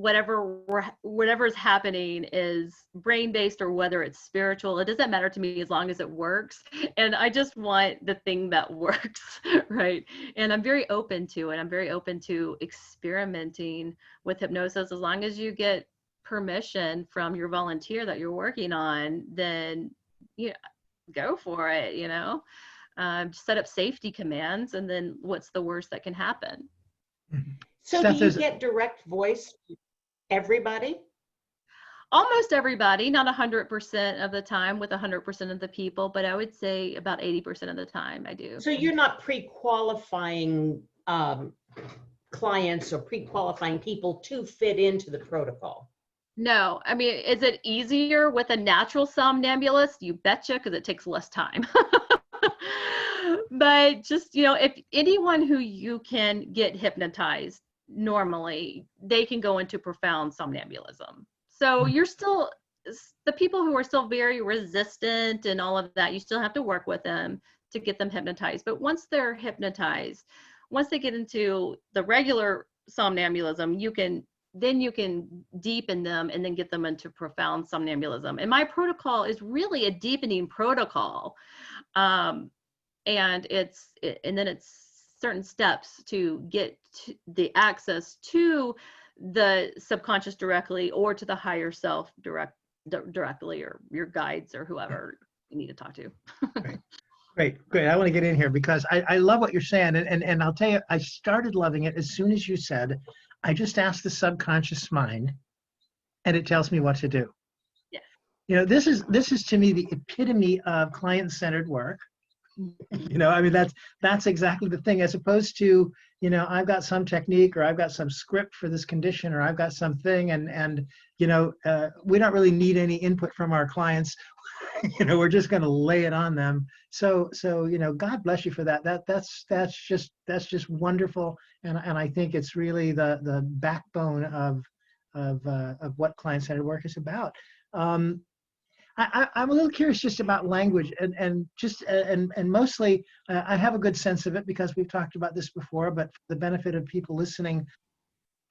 happening is brain-based or whether it's spiritual, it doesn't matter to me as long as it works, and I just want the thing that works. Right. And I'm very open to it. I'm very open to experimenting with hypnosis as long as you get permission from your volunteer that you're working on, then go for it. Set up safety commands, and then what's the worst that can happen? So Steph, do you get direct voice everybody? Almost everybody, not 100% of the time with 100% of the people, but I would say about 80% of the time I do. So you're not pre-qualifying clients or pre-qualifying people to fit into the protocol? No, I mean, is it easier with a natural somnambulist? You betcha, because it takes less time. But just, if anyone who you can get hypnotized normally, they can go into profound somnambulism. So you're still, the people who are still very resistant and all of that, you still have to work with them to get them hypnotized. But once they're hypnotized, once they get into the regular somnambulism, you can deepen them and then get them into profound somnambulism. And my protocol is really a deepening protocol. And then it's certain steps to get to the access to the subconscious directly, or to the higher self directly, or your guides or whoever you need to talk to. Great. I want to get in here because I love what you're saying. And I'll tell you, I started loving it as soon as you said, I just ask the subconscious mind, and it tells me what to do. Yeah. You know, this is to me the epitome of client-centered work. You know, I mean, that's exactly the thing, as opposed to, you know, I've got some technique, or I've got some script for this condition, or I've got something, and you know, we don't really need any input from our clients. You know, we're just going to lay it on them. So you know, God bless you for that. That's just wonderful, and I think it's really the backbone of what client-centered work is about. I'm a little curious just about language, and mostly I have a good sense of it because we've talked about this before, but for the benefit of people listening,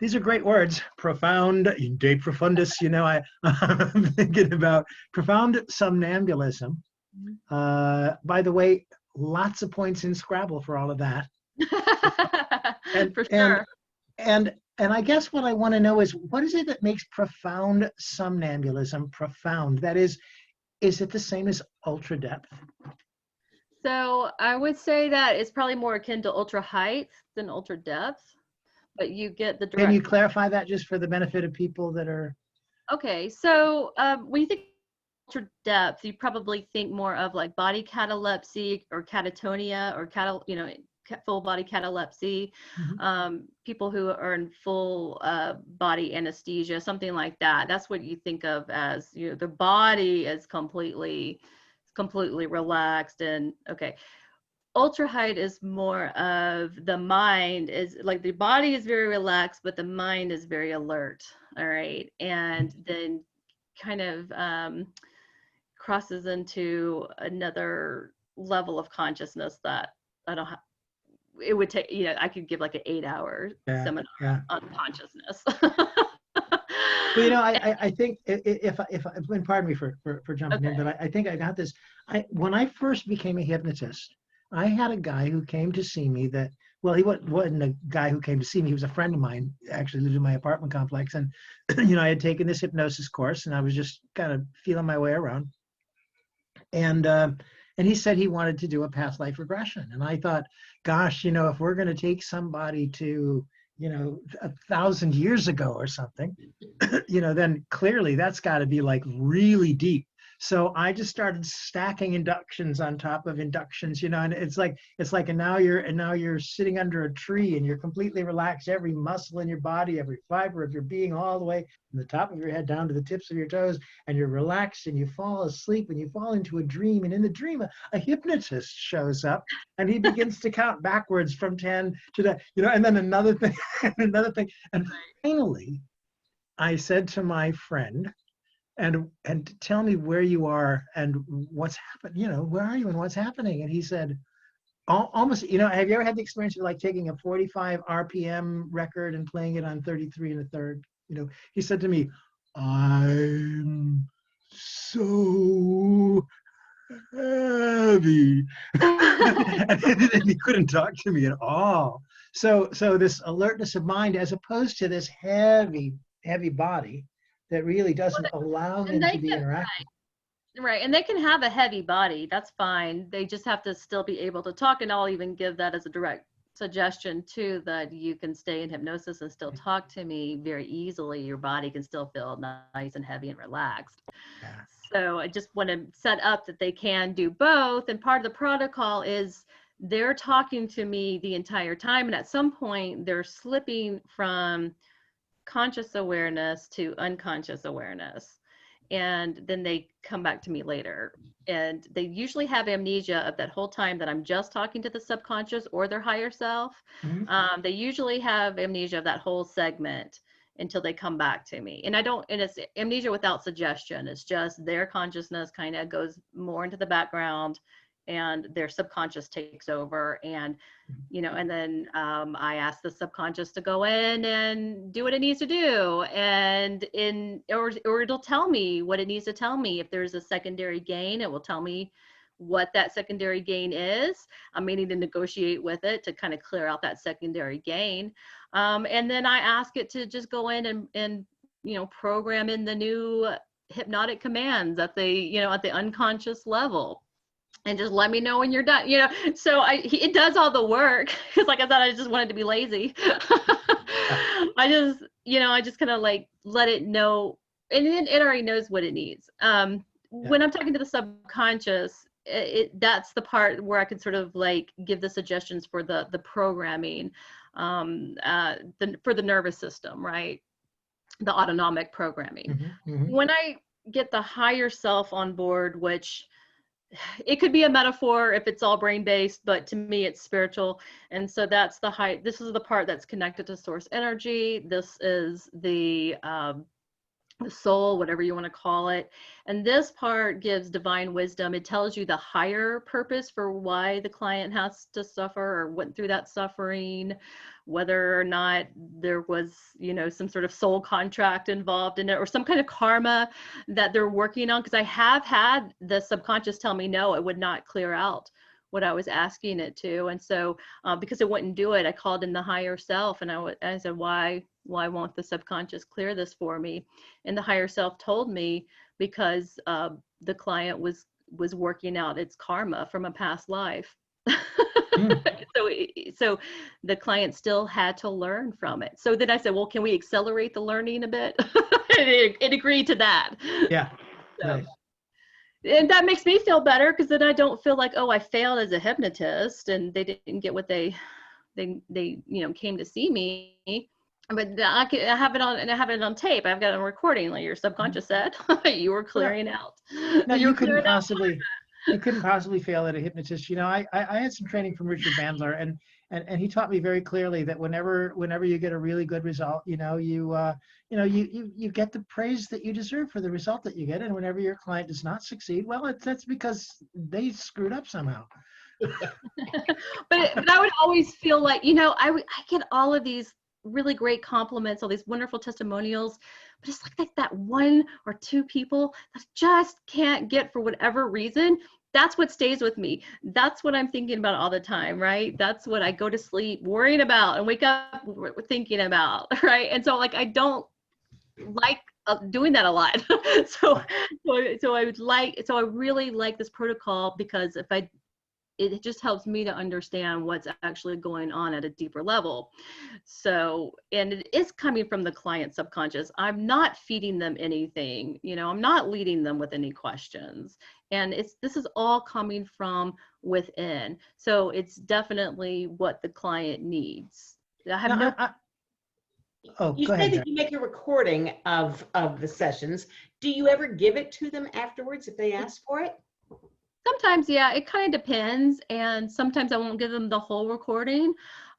these are great words: profound, de profundis. You know, I'm thinking about profound somnambulism. By the way, lots of points in Scrabble for all of that. And, For sure. And I guess what I want to know is, what is it that makes profound somnambulism profound? That is it the same as ultra depth? So I would say that it's probably more akin to ultra height than ultra depth, but you get the direct. Can you clarify that just for the benefit of people that are? Okay, so when you think ultra depth, you probably think more of like body catalepsy or catatonia or full body catalepsy, people who are in full body anesthesia, something like that. That's what you think of as, you know, the body is completely relaxed. And okay, ultra height is more of the mind is like, the body is very relaxed, but the mind is very alert. All right, and then kind of crosses into another level of consciousness that I don't have. It would take, you know, I could give like an 8-hour seminar on consciousness. Well, you know, I think if and pardon me for jumping in, but I think I got this. When I first became a hypnotist, I had a guy who came to see me that, well, he wasn't a guy who came to see me. He was a friend of mine, actually lived in my apartment complex. And, you know, I had taken this hypnosis course and I was just kind of feeling my way around. And he said he wanted to do a past life regression. And I thought, gosh, you know, if we're going to take somebody to, you know, 1,000 years ago or something, you know, then clearly that's got to be like really deep. So I just started stacking inductions on top of inductions, you know, and it's like, and now you're sitting under a tree and you're completely relaxed, every muscle in your body, every fiber of your being, all the way from the top of your head down to the tips of your toes, and you're relaxed and you fall asleep and you fall into a dream. And in the dream, a hypnotist shows up and he begins to count backwards from 10 to that, you know, and then another thing, another thing. And finally, I said to my friend, and tell me where you are and what's happened, you know, where are you and what's happening? And he said, almost, you know, have you ever had the experience of like taking a 45 RPM record and playing it on 33 1/3? You know, he said to me, I'm so heavy. And he couldn't talk to me at all. So this alertness of mind, as opposed to this heavy body that really doesn't allow him to be interactive. Right, and they can have a heavy body, that's fine. They just have to still be able to talk, and I'll even give that as a direct suggestion too, that you can stay in hypnosis and still talk to me very easily. Your body can still feel nice and heavy and relaxed. Yeah. So I just want to set up that they can do both, and part of the protocol is they're talking to me the entire time, and at some point they're slipping from conscious awareness to unconscious awareness, and then they come back to me later, and they usually have amnesia of that whole time that I'm just talking to the subconscious or their higher self. They usually have amnesia of that whole segment until they come back to me, and it's amnesia without suggestion. It's just their consciousness kind of goes more into the background and their subconscious takes over, and you know, and then I ask the subconscious to go in and do what it needs to do, and or it'll tell me what it needs to tell me. If there's a secondary gain, it will tell me what that secondary gain is. I'm meaning to negotiate with it to kind of clear out that secondary gain, and then I ask it to just go in and you know, program in the new hypnotic commands at the, you know, at the unconscious level. And just let me know when you're done, you know. So it does all the work, because like I said, I just wanted to be lazy. I just, I just kind of like let it know, and it already knows what it needs. When I'm talking to the subconscious, that's the part where I can sort of like give the suggestions for the programming, for the nervous system, right? The autonomic programming. When I get the higher self on board, which it could be a metaphor if it's all brain based, but to me it's spiritual. And so that's this is the part that's connected to source energy. This is the soul, whatever you want to call it. And this part gives divine wisdom. It tells you the higher purpose for why the client has to suffer or went through that suffering, whether or not there was, some sort of soul contract involved in it or some kind of karma that they're working on. Because I have had the subconscious tell me, no, it would not clear out what I was asking it to. And so because it wouldn't do it, I called in the higher self and I said, why won't the subconscious clear this for me? And the higher self told me because the client was working out its karma from a past life. So the client still had to learn from it. So then I said, well, can we accelerate the learning a bit? it agreed to that. Yeah. So, Nice. and that makes me feel better because then I don't feel like, oh, I failed as a hypnotist and they didn't get what they came to see me. But I have it on, and I have it on tape. I've got it on recording, like your subconscious said. You were clearing out. No, you couldn't possibly fail at a hypnotist. I had some training from Richard Bandler, and he taught me very clearly that whenever you get a really good result, you get the praise that you deserve for the result that you get. And whenever your client does not succeed, well, that's because they screwed up somehow. But I would always feel like, I get all of these really great compliments, all these wonderful testimonials, but it's like that one or two people that just can't get for whatever reason. That's what stays with me. That's what I'm thinking about all the time, right? That's what I go to sleep worrying about and wake up thinking about, right? And so like I don't like doing that a lot. So I really like this protocol because it just helps me to understand what's actually going on at a deeper level. So, and it is coming from the client subconscious. I'm not feeding them anything, I'm not leading them with any questions. And this is all coming from within. So it's definitely what the client needs. I have You go say ahead, that you make a recording of the sessions. Do you ever give it to them afterwards if they ask for it? Sometimes, yeah, it kind of depends. And sometimes I won't give them the whole recording.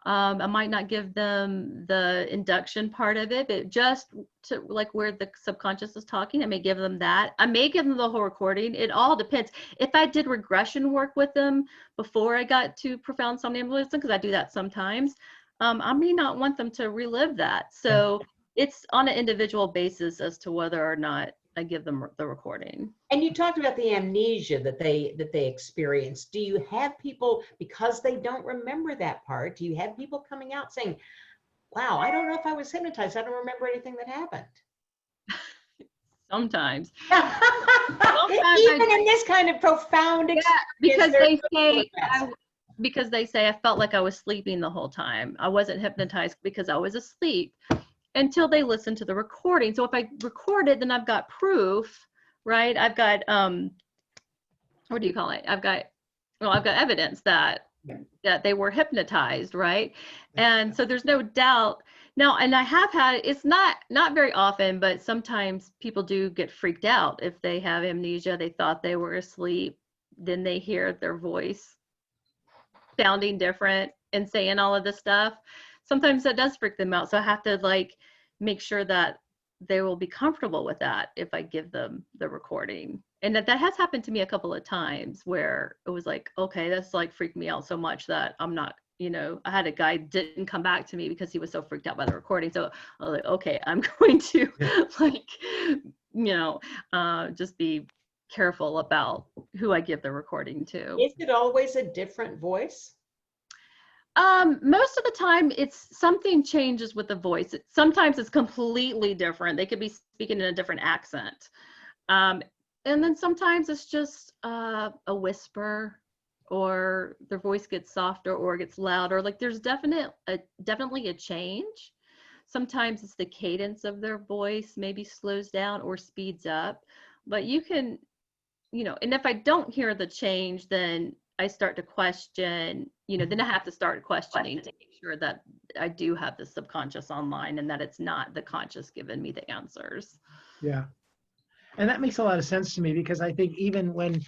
I might not give them the induction part of it, but just to like where the subconscious is talking, I may give them that. I may give them the whole recording. It all depends. If I did regression work with them before I got to profound somnambulism, because I do that sometimes, I may not want them to relive that. So it's on an individual basis as to whether or not I give them the recording. And you talked about the amnesia that they experience. Do you have people, because they don't remember that part, do you have people coming out saying, wow, I don't know if I was hypnotized. I don't remember anything that happened. Sometimes. Even in this kind of profound experience. Yeah, because they say I felt like I was sleeping the whole time. I wasn't hypnotized because I was asleep until they listen to the recording. So if I record it, then I've got proof, right? I've got, what do you call it? I've got evidence that they were hypnotized, right? And so there's no doubt. Now, and I have had, it's not very often, but sometimes people do get freaked out if they have amnesia. They thought they were asleep, then they hear their voice sounding different and saying all of this stuff. Sometimes that does freak them out. So I have to like make sure that they will be comfortable with that if I give them the recording. And that has happened to me a couple of times where it was like, okay, that's like freaked me out so much that I'm not, I had a guy didn't come back to me because he was so freaked out by the recording. So I was like, okay, I'm going to just be careful about who I give the recording to. Is it always a different voice? Most of the time it's something changes with the voice. Sometimes it's completely different. They could be speaking in a different accent. And then sometimes it's just a whisper, or their voice gets softer or gets louder. Like there's definitely a change. sometimes it's the cadence of their voice maybe slows down or speeds up, but you can, and if I don't hear the change, then I start to question, then I have to start questioning to make sure that I do have the subconscious online and that it's not the conscious giving me the answers. Yeah. And that makes a lot of sense to me, because I think even when,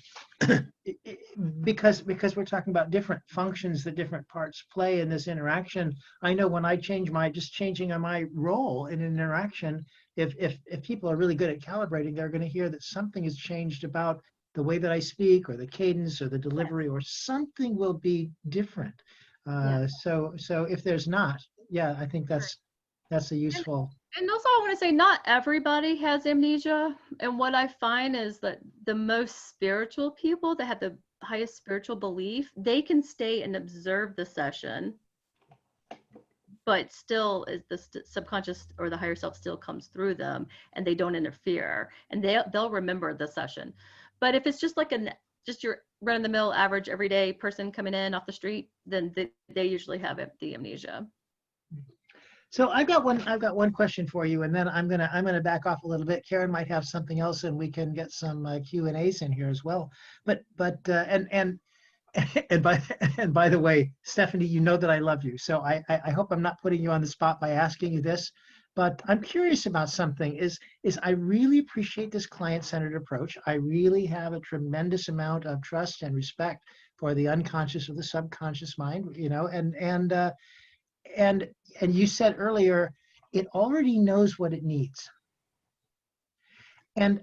because we're talking about different functions that different parts play in this interaction, I know when I change just changing on my role in an interaction, if people are really good at calibrating, they're going to hear that something has changed about the way that I speak, or the cadence, or the delivery, or something will be different. So if there's not, yeah, I think that's a useful. And also I want to say not everybody has amnesia. And what I find is that the most spiritual people that have the highest spiritual belief, they can stay and observe the session, but still the subconscious or the higher self still comes through them and they don't interfere, and they'll remember the session. But if it's just like just your run-of-the-mill average everyday person coming in off the street, then they usually have the amnesia. So I've got one question for you, and then I'm gonna back off a little bit. Karen might have something else, and we can get some Q&As in here as well. But and by the way, Stephanie, you know that I love you, so I hope I'm not putting you on the spot by asking you this, but I'm curious about something. Is I really appreciate this client-centered approach. I really have a tremendous amount of trust and respect for the unconscious or the subconscious mind, and you said earlier, it already knows what it needs. And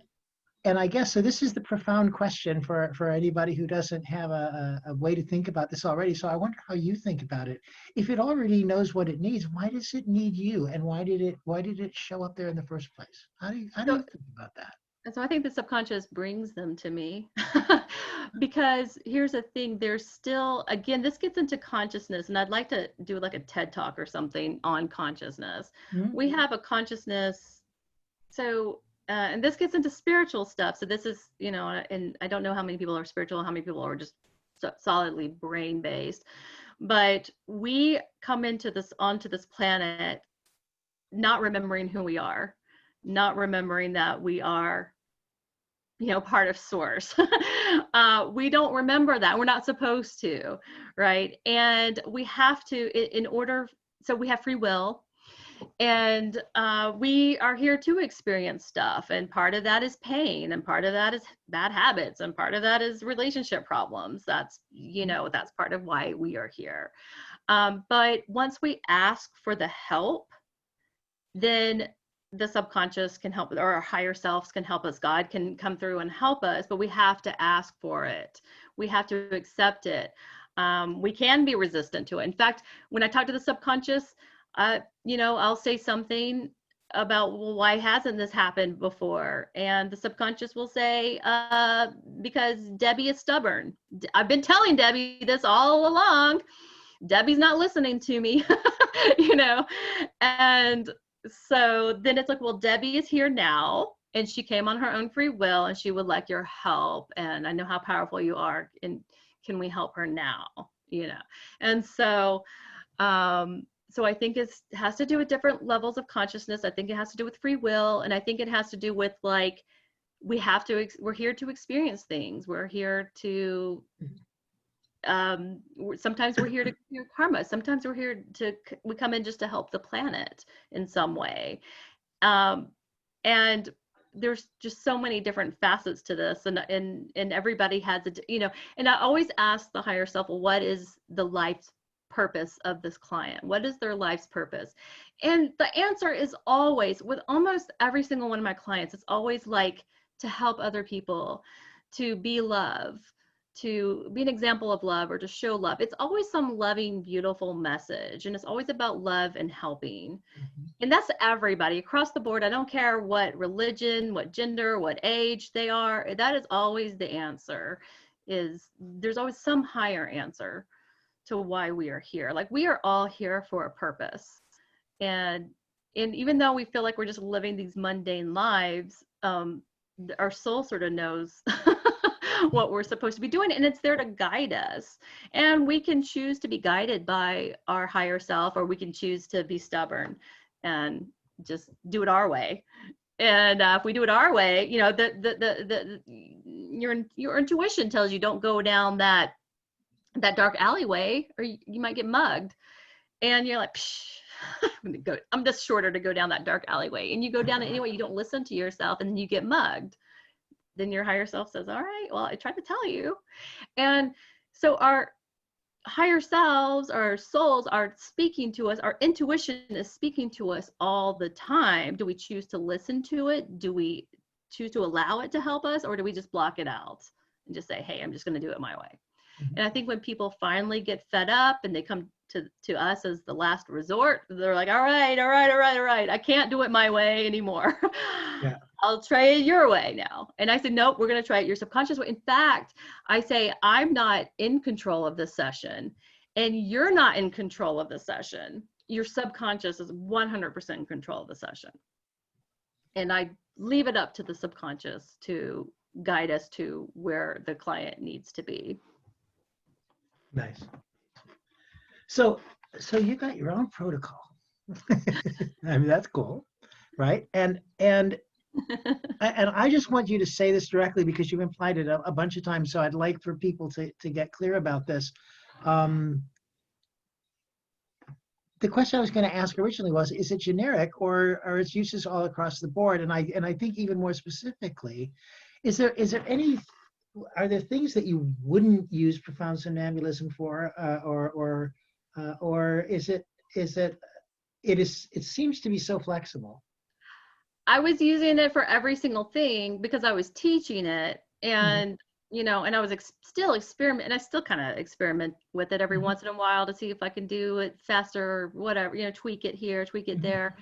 I guess, so this is the profound question for anybody who doesn't have a way to think about this already. So I wonder how you think about it. If it already knows what it needs, why does it need you? And why did it show up there in the first place? How do you think about that? And so I think the subconscious brings them to me because here's the thing, there's still, again, this gets into consciousness, and I'd like to do like a TED talk or something on consciousness. Mm-hmm. We have a consciousness. So, and this gets into spiritual stuff. So this is, and I don't know how many people are spiritual, how many people are just solidly brain-based, but we come onto this planet not remembering who we are, not remembering that we are, part of source. We don't remember that. We're not supposed to, right? And we have to, so we have free will, and we are here to experience stuff. And part of that is pain, and part of that is bad habits, and part of that is relationship problems. That's, that's part of why we are here. But once we ask for the help, then the subconscious can help, or our higher selves can help us. God can come through and help us, but we have to ask for it. We have to accept it. We can be resistant to it. In fact, when I talk to the subconscious, I'll say something about, well, why hasn't this happened before? And the subconscious will say, because Debbie is stubborn. I've been telling Debbie this all along. Debbie's not listening to me, and so then it's like, well, Debbie is here now, and she came on her own free will, and she would like your help. And I know how powerful you are, and can we help her now? And so, so I think it has to do with different levels of consciousness. I think it has to do with free will, and I think it has to do with like, we're here to experience things. We're here to. Sometimes we're here to clear karma. Sometimes we come in just to help the planet in some way. And there's just so many different facets to this, and everybody has and I always ask the higher self, well, what is the life's purpose of this client? What is their life's purpose? And the answer is always, with almost every single one of my clients, it's always like to help other people, to be love, to be an example of love, or to show love. It's always some loving, beautiful message. And it's always about love and helping. Mm-hmm. And that's everybody across the board. I don't care what religion, what gender, what age they are. That is always the answer. There's always some higher answer to why we are here. Like, we are all here for a purpose. And even though we feel like we're just living these mundane lives, our soul sort of knows what we're supposed to be doing, and it's there to guide us. And we can choose to be guided by our higher self, or we can choose to be stubborn and just do it our way. And if we do it our way, you know, your intuition tells you don't go down that dark alleyway, or you might get mugged. And you're like, psh, I'm just shorter to go down that dark alleyway. And you go down it anyway. You don't listen to yourself, and you get mugged. Then your higher self says, all right, well, I tried to tell you. And so our higher selves, our souls are speaking to us. Our intuition is speaking to us all the time. Do we choose to listen to it? Do we choose to allow it to help us, or do we just block it out and just say, hey, I'm just going to do it my way? And I think when people finally get fed up and they come to us as the last resort, they're like, all right, I can't do it my way anymore. Yeah. I'll try it your way now. And I said, nope, we're going to try it your subconscious way. In fact, I say, I'm not in control of this session, and you're not in control of the session. Your subconscious is 100% in control of the session. And I leave it up to the subconscious to guide us to where the client needs to be. Nice. So you got your own protocol. I mean, that's cool, right? And I just want you to say this directly, because you've implied it a bunch of times. So I'd like for people to get clear about this. The question I was going to ask originally was, is it generic, or are its uses all across the board? And I think even more specifically, are there things that you wouldn't use profound somnambulism for, or it seems to be so flexible? I was using it for every single thing because I was teaching it, and you know, and I was still experiment, and I still kind of experiment with it every once in a while to see if I can do it faster or whatever, you know, tweak it here, tweak it there.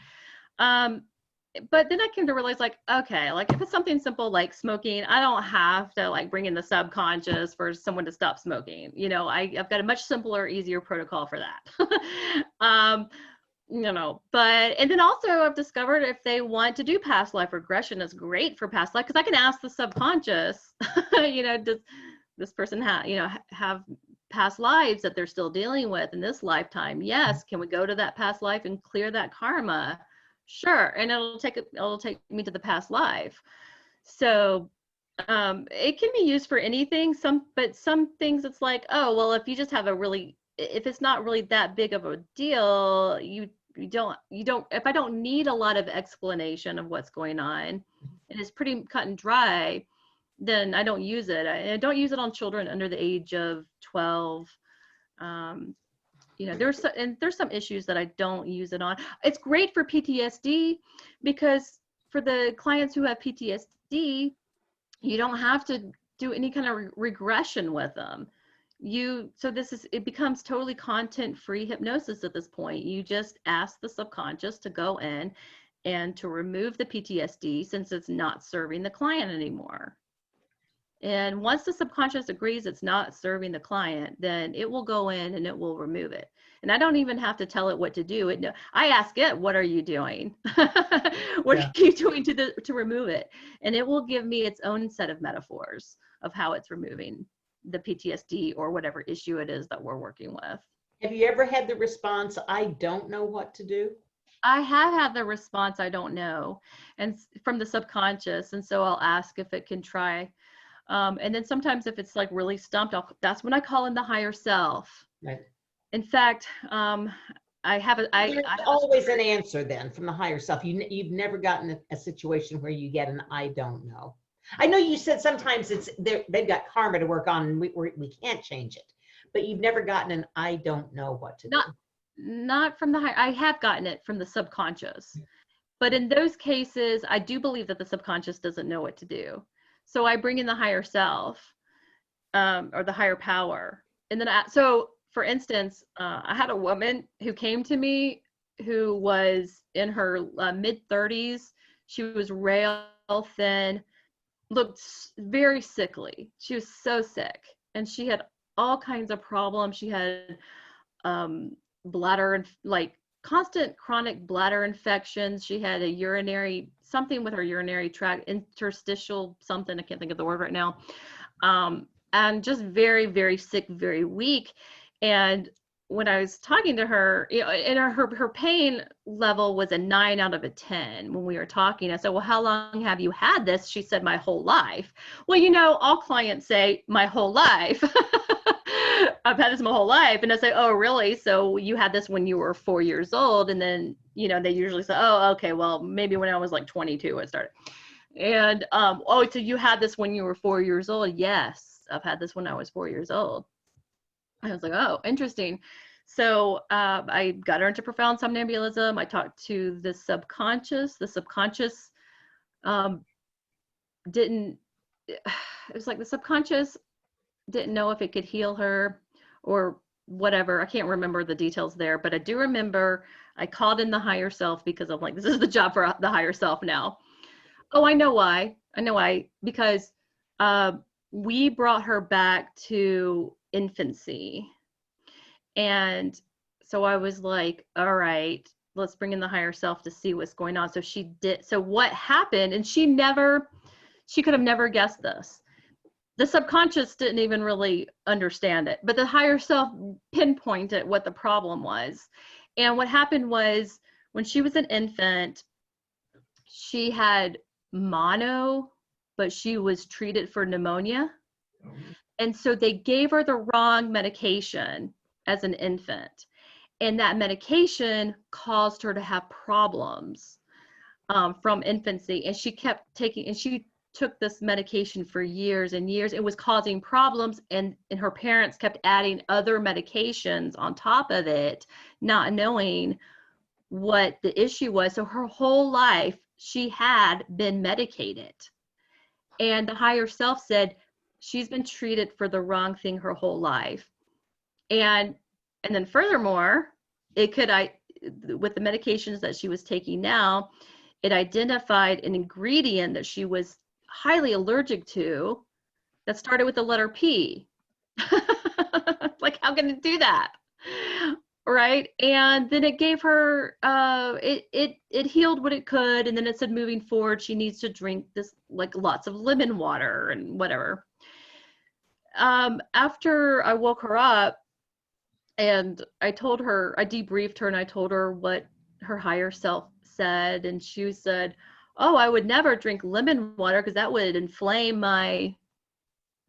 But then I came to realize, like, okay, like if it's something simple like smoking, I don't have to like bring in the subconscious for someone to stop smoking. You know, I've got a much simpler, easier protocol for that. You know, and then also I've discovered if they want to do past life regression, it's great for past life, because I can ask the subconscious, you know, does this person have past lives that they're still dealing with in this lifetime? Yes. Can we go to that past life and clear that karma? Sure. And it'll take me to the past life. So it can be used for anything. But some things it's like, oh, well, if you just have if it's not really that big of a deal, if I don't need a lot of explanation of what's going on, and it's pretty cut and dry, then I don't use it. I don't use it on children under the age of 12. You know, there's some issues that I don't use it on. It's great for PTSD, because for the clients who have PTSD, you don't have to do any kind of regression with them. It becomes totally content-free hypnosis at this point. You just ask the subconscious to go in and to remove the PTSD, since it's not serving the client anymore. And once the subconscious agrees it's not serving the client, then it will go in and it will remove it. And I don't even have to tell it what to do. I ask it, what are you doing? What are you doing to remove it? And it will give me its own set of metaphors of how it's removing the PTSD or whatever issue it is that we're working with. Have you ever had the response, I don't know what to do? I have had the response, I don't know, and from the subconscious. And so I'll ask if it can try. And then sometimes if it's like really stumped, that's when I call in the higher self. Right. In fact, there's always an answer then from the higher self. You've never gotten a situation where you get an I don't know. I know you said sometimes they've got karma to work on and we can't change it, but you've never gotten an I don't know what to do. Not from the higher. I have gotten it from the subconscious, but in those cases, I do believe that the subconscious doesn't know what to do. So I bring in the higher self, or the higher power. And then, so for instance, I had a woman who came to me who was in her mid 30s. She was rail thin, looked very sickly. She was so sick, and she had all kinds of problems. She had bladder and like constant chronic bladder infections. She had something with her urinary tract, interstitial something, I can't think of the word right now. And just very, very sick, very weak. And when I was talking to her, you know, and her pain level was a 9 out of a 10 when we were talking. I said, well, how long have you had this? She said, my whole life. Well, you know, all clients say my whole life. I've had this my whole life. And I say, oh, really? So you had this when you were 4 years old. And then, you know, they usually say, oh, okay, well, maybe when I was like 22, it started. And, oh, so you had this when you were 4 years old? Yes, I've had this when I was 4 years old. I was like, oh, interesting. So I got her into profound somnambulism. I talked to the subconscious. The subconscious didn't, it was like the subconscious didn't know if it could heal her or whatever. I can't remember the details there, but I do remember I called in the higher self because I'm like, this is the job for the higher self now. Oh, I know why. I know why. Because we brought her back to infancy. And so I was like, all right, let's bring in the higher self to see what's going on. So she did. So what happened, and she could have never guessed this. The subconscious didn't even really understand it, but the higher self pinpointed what the problem was. And what happened was when she was an infant, she had mono, but she was treated for pneumonia. And so they gave her the wrong medication as an infant. And that medication caused her to have problems from infancy. And she kept taking, and she took this medication for years and years. It was causing problems. And her parents kept adding other medications on top of it, not knowing what the issue was. So her whole life, she had been medicated. And the higher self said, she's been treated for the wrong thing her whole life. And then furthermore, it could, with the medications that she was taking now, it identified an ingredient that she was highly allergic to that started with the letter P. Like, how can it do that? Right. And then it gave her, it healed what it could. And then it said, moving forward, she needs to drink this, like lots of lemon water and whatever. After I woke her up and I told her, I debriefed her and I told her what her higher self said. And she said, oh, I would never drink lemon water because that would inflame my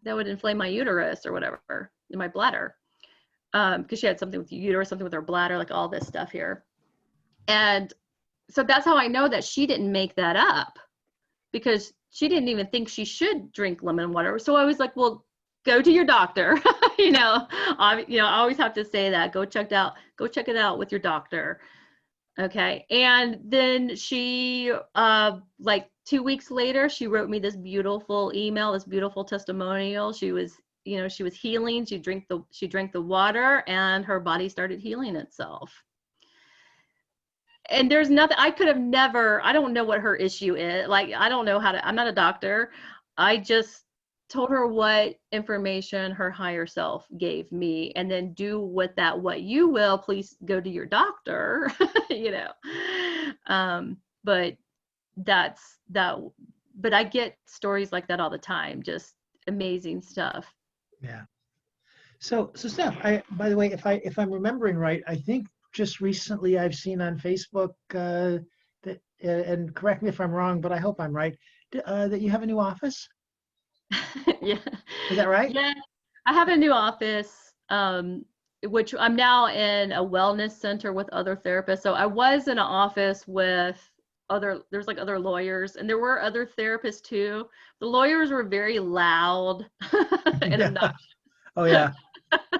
uterus or whatever, in my bladder. Because she had something with uterus, something with her bladder, like all this stuff here. And so that's how I know that she didn't make that up, because she didn't even think she should drink lemon water. So I was like, well, go to your doctor. I always have to say that. Go check it out with your doctor. Okay. And then she, like 2 weeks later, she wrote me this beautiful email, this beautiful testimonial. She was healing. She drank the water and her body started healing itself. And there's nothing, I could have never, I don't know what her issue is. Like, I don't know I'm not a doctor. I just told her what information her higher self gave me, and then do what you will, please go to your doctor, but but I get stories like that all the time, just amazing stuff. Yeah. So Steph, by the way, if I'm remembering right, I think just recently I've seen on Facebook that, and correct me if I'm wrong, but I hope I'm right, that you have a new office. Yeah. Is that right? Yeah, I have a new office, which I'm now in a wellness center with other therapists. So I was in an office with there's like other lawyers, and there were other therapists too. The lawyers were very loud and obnoxious. Oh yeah.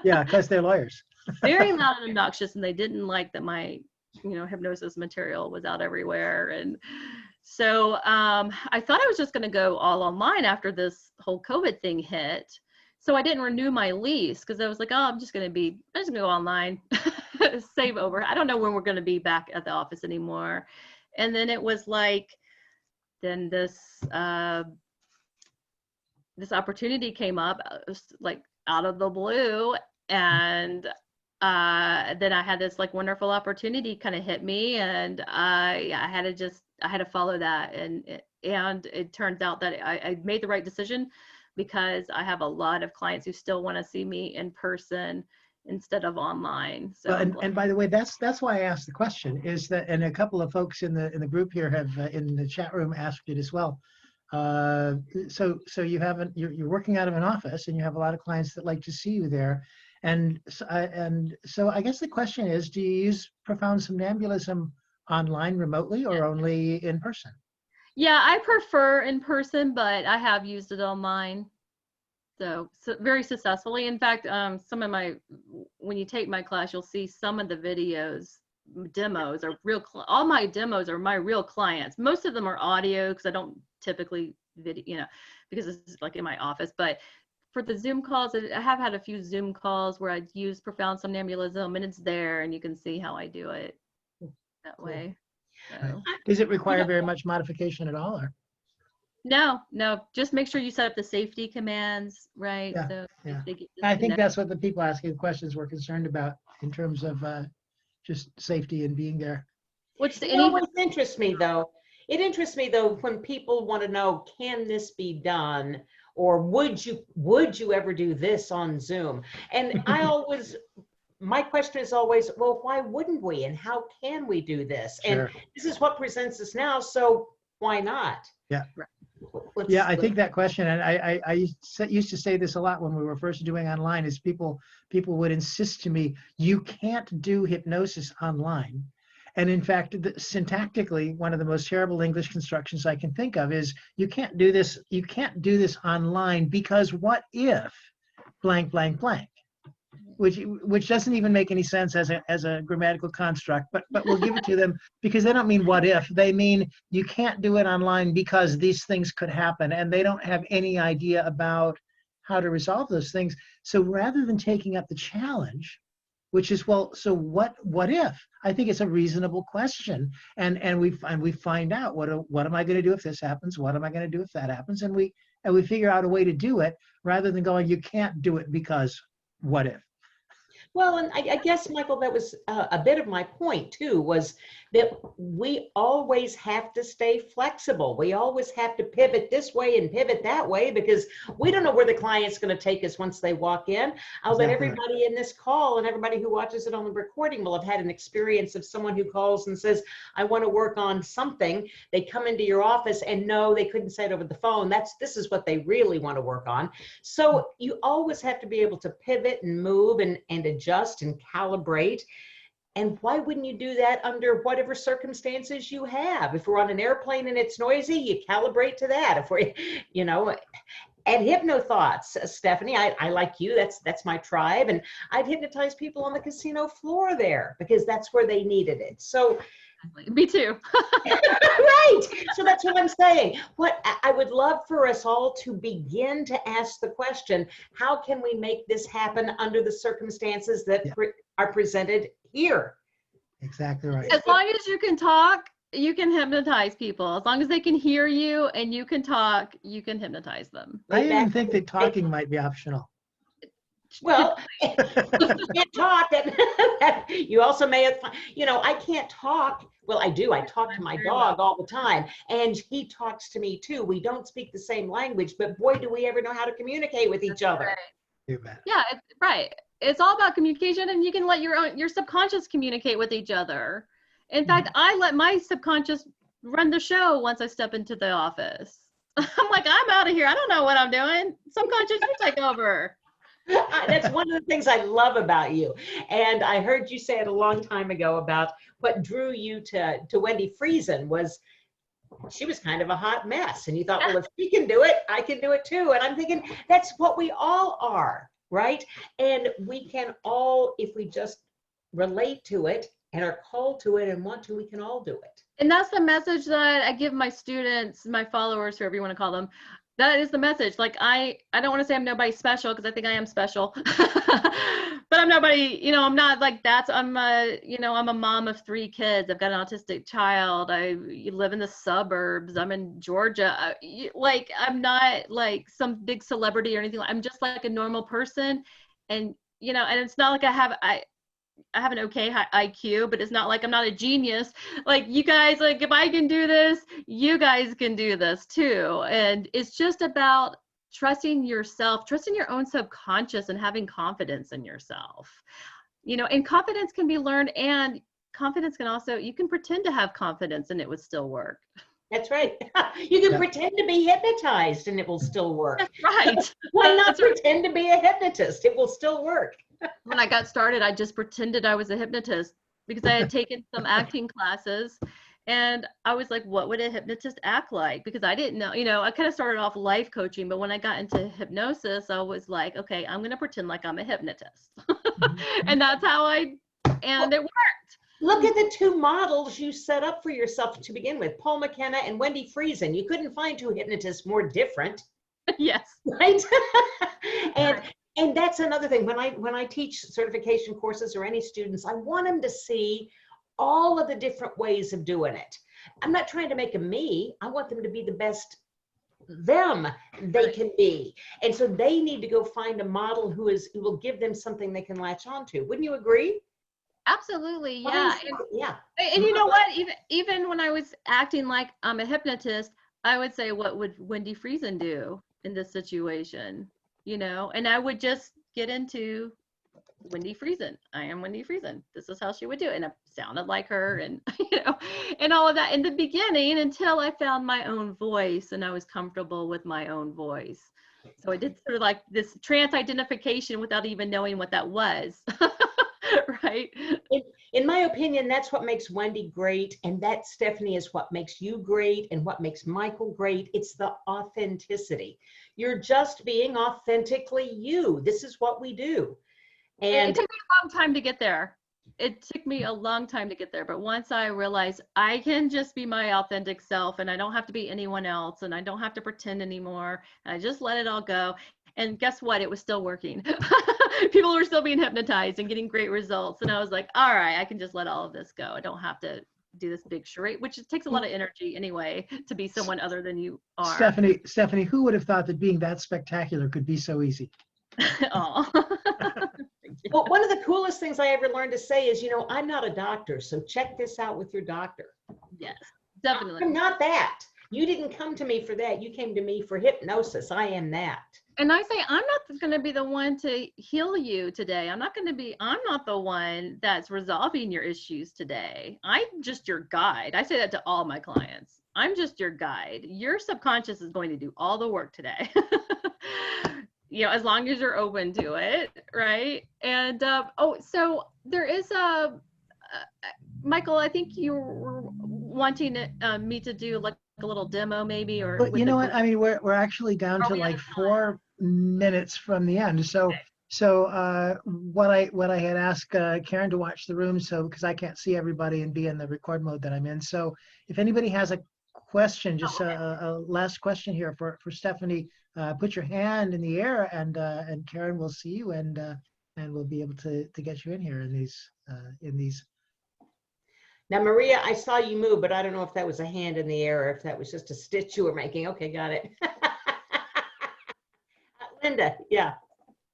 Yeah, because they're lawyers. Very loud and obnoxious, and they didn't like that my, hypnosis material was out everywhere. And so I thought I was just going to go all online after this whole COVID thing hit. So I didn't renew my lease because I was like, oh, I'm just going to go online, save over. I don't know when we're going to be back at the office anymore. And then it was like, then this opportunity came up, like out of the blue. And then I had this like wonderful opportunity kind of hit me, and I had to follow that. And it turns out that I made the right decision, because I have a lot of clients who still want to see me in person, instead of online. So Well, I'm and, glad. and by the way, that's why I asked the question, is that, and a couple of folks in the group here have in the chat room asked it as well. So you're working out of an office and you have a lot of clients that like to see you there. And so I guess the question is, do you use profound somnambulism online remotely or only in person? Yeah, I prefer in person, but I have used it online. So very successfully. In fact, some of my, when you take my class, you'll see some of the videos, demos are real, all my demos are my real clients. Most of them are audio because I don't typically video, because it's like in my office. But for the Zoom calls, I have had a few Zoom calls where I use profound somnambulism and it's there and you can see how I do it that way. Right. So. Does it require very much modification at all? Or? No, just make sure you set up the safety commands, right? Yeah, So yeah. they get I think disconnected. that's what the people asking the questions were concerned about in terms of just safety and being there. What's the It always interests me though. It interests me though when people want to know, can this be done? Or would you ever do this on Zoom? And my question is always, well, why wouldn't we? And how can we do this? Sure. And this is what presents us now, so why not? Yeah. Let's- Yeah, I think that question, and I used to say this a lot when we were first doing online, is people would insist to me, you can't do hypnosis online. And in fact, syntactically, one of the most terrible English constructions I can think of is you can't do this online because what if blank, blank, blank? Which doesn't even make any sense as a grammatical construct, but we'll give it to them because they don't mean what if, they mean you can't do it online because these things could happen, and they don't have any idea about how to resolve those things. So rather than taking up the challenge, which is, well, so what if? I think it's a reasonable question, and we find out what am I going to do if this happens? What am I going to do if that happens? And we figure out a way to do it rather than going, you can't do it because what if? Well, and I guess, Michael, that was a bit of my point too, was that we always have to stay flexible. We always have to pivot this way and pivot that way because we don't know where the client's going to take us once they walk in. I'll bet everybody in this call and everybody who watches it on the recording will have had an experience of someone who calls and says, I want to work on something. They come into your office and no, they couldn't say it over the phone. This is what they really want to work on. So you always have to be able to pivot and move and adjust and calibrate. And why wouldn't you do that under whatever circumstances you have? If we're on an airplane and it's noisy, you calibrate to that. If we're, and hypnothoughts, Stephanie, I like you, that's my tribe. And I've hypnotized people on the casino floor there because that's where they needed it. So me too. right. So that's what I'm saying. What I would love for us all to begin to ask the question, how can we make this happen under the circumstances that are presented here? Exactly right. As long as you can talk, you can hypnotize people. As long as they can hear you and you can talk, you can hypnotize them. I even think that talking might be optional. Well, if you can't talk, that you also may have, I can't talk. Well, I do. I talk to my dog all the time, and he talks to me too. We don't speak the same language, but boy, do we ever know how to communicate with each other. Right. You bet. Yeah, right. It's all about communication, and you can let your subconscious communicate with each other. In fact, I let my subconscious run the show once I step into the office. I'm like, I'm out of here. I don't know what I'm doing. Subconscious, you take over. That's one of the things I love about you. And I heard you say it a long time ago about what drew you to Wendy Friesen was she was kind of a hot mess. And you thought, well, if she can do it, I can do it too. And I'm thinking that's what we all are, right? And we can all, if we just relate to it and are called to it and want to, we can all do it. And that's the message that I give my students, my followers, whoever you want to call them. That is the message. Like, I don't want to say I'm nobody special because I think I am special, but I'm nobody, I'm not like that. I'm a mom of 3 kids. I've got an autistic child. I live in the suburbs. I'm in Georgia. Like, I'm not like some big celebrity or anything. I'm just like a normal person. And, and it's not like I have an okay IQ, but it's not like I'm not a genius. Like, you guys, like, if I can do this, you guys can do this too. And it's just about trusting yourself, trusting your own subconscious, and having confidence in yourself. You know, and confidence can be learned, and confidence can also, you can pretend to have confidence and it would still work. That's right. You can pretend to be hypnotized and it will still work. That's right. Why not That's right. pretend to be a hypnotist? It will still work. When I got started, I just pretended I was a hypnotist because I had taken some acting classes, and I was like, what would a hypnotist act like? Because I didn't know, you know, I kind of started off life coaching, but when I got into hypnosis, I was like, okay, I'm going to pretend like I'm a hypnotist. And that's how and it worked. Look at the two models you set up for yourself to begin with, Paul McKenna and Wendy Friesen. You couldn't find two hypnotists more different. Yes. Right? And that's another thing. When I teach certification courses or any students, I want them to see all of the different ways of doing it. I'm not trying to make them me. I want them to be the best them they can be. And so they need to go find a model who will give them something they can latch onto. Wouldn't you agree? Absolutely. Yeah. Yeah. And you know what? Even when I was acting like I'm a hypnotist, I would say, what would Wendy Friesen do in this situation? You know, and I would just get into Wendy Friesen. I am Wendy Friesen. This is how she would do it. And I sounded like her, and, you know, and all of that in the beginning until I found my own voice and I was comfortable with my own voice. So I did sort of like this trance identification without even knowing what that was. Right? In my opinion, that's what makes Wendy great. And that, Stephanie, is what makes you great and what makes Michael great. It's the authenticity. You're just being authentically you. This is what we do. And it took me a long time to get there. It took me a long time to get there. But once I realized I can just be my authentic self and I don't have to be anyone else and I don't have to pretend anymore, and I just let it all go. And guess what? It was still working. People were still being hypnotized and getting great results. And I was like, all right, I can just let all of this go. I don't have to do this big charade, which it takes a lot of energy anyway to be someone other than you are. Stephanie, who would have thought that being that spectacular could be so easy? Oh. Well, one of the coolest things I ever learned to say is, you know, I'm not a doctor, so check this out with your doctor. Yes, definitely. I'm not that. You didn't come to me for that. You came to me for hypnosis. I am that. And I say, I'm not going to be the one to heal you today. I'm not the one that's resolving your issues today. I'm just your guide. I say that to all my clients. I'm just your guide. Your subconscious is going to do all the work today. You know, as long as you're open to it, right? And so there is Michael, I think you were wanting me to do like a little demo maybe, or. But you know what? I mean, we're actually down to like 4 minutes from the end. So what I had asked Karen to watch the room, so because I can't see everybody and be in the record mode that I'm in. So if anybody has a question, just a last question here for Stephanie, put your hand in the air and Karen will see you and we'll be able to get you in here in these. Now, Maria, I saw you move, but I don't know if that was a hand in the air or if that was just a stitch you were making. Okay, got it. Linda, yeah.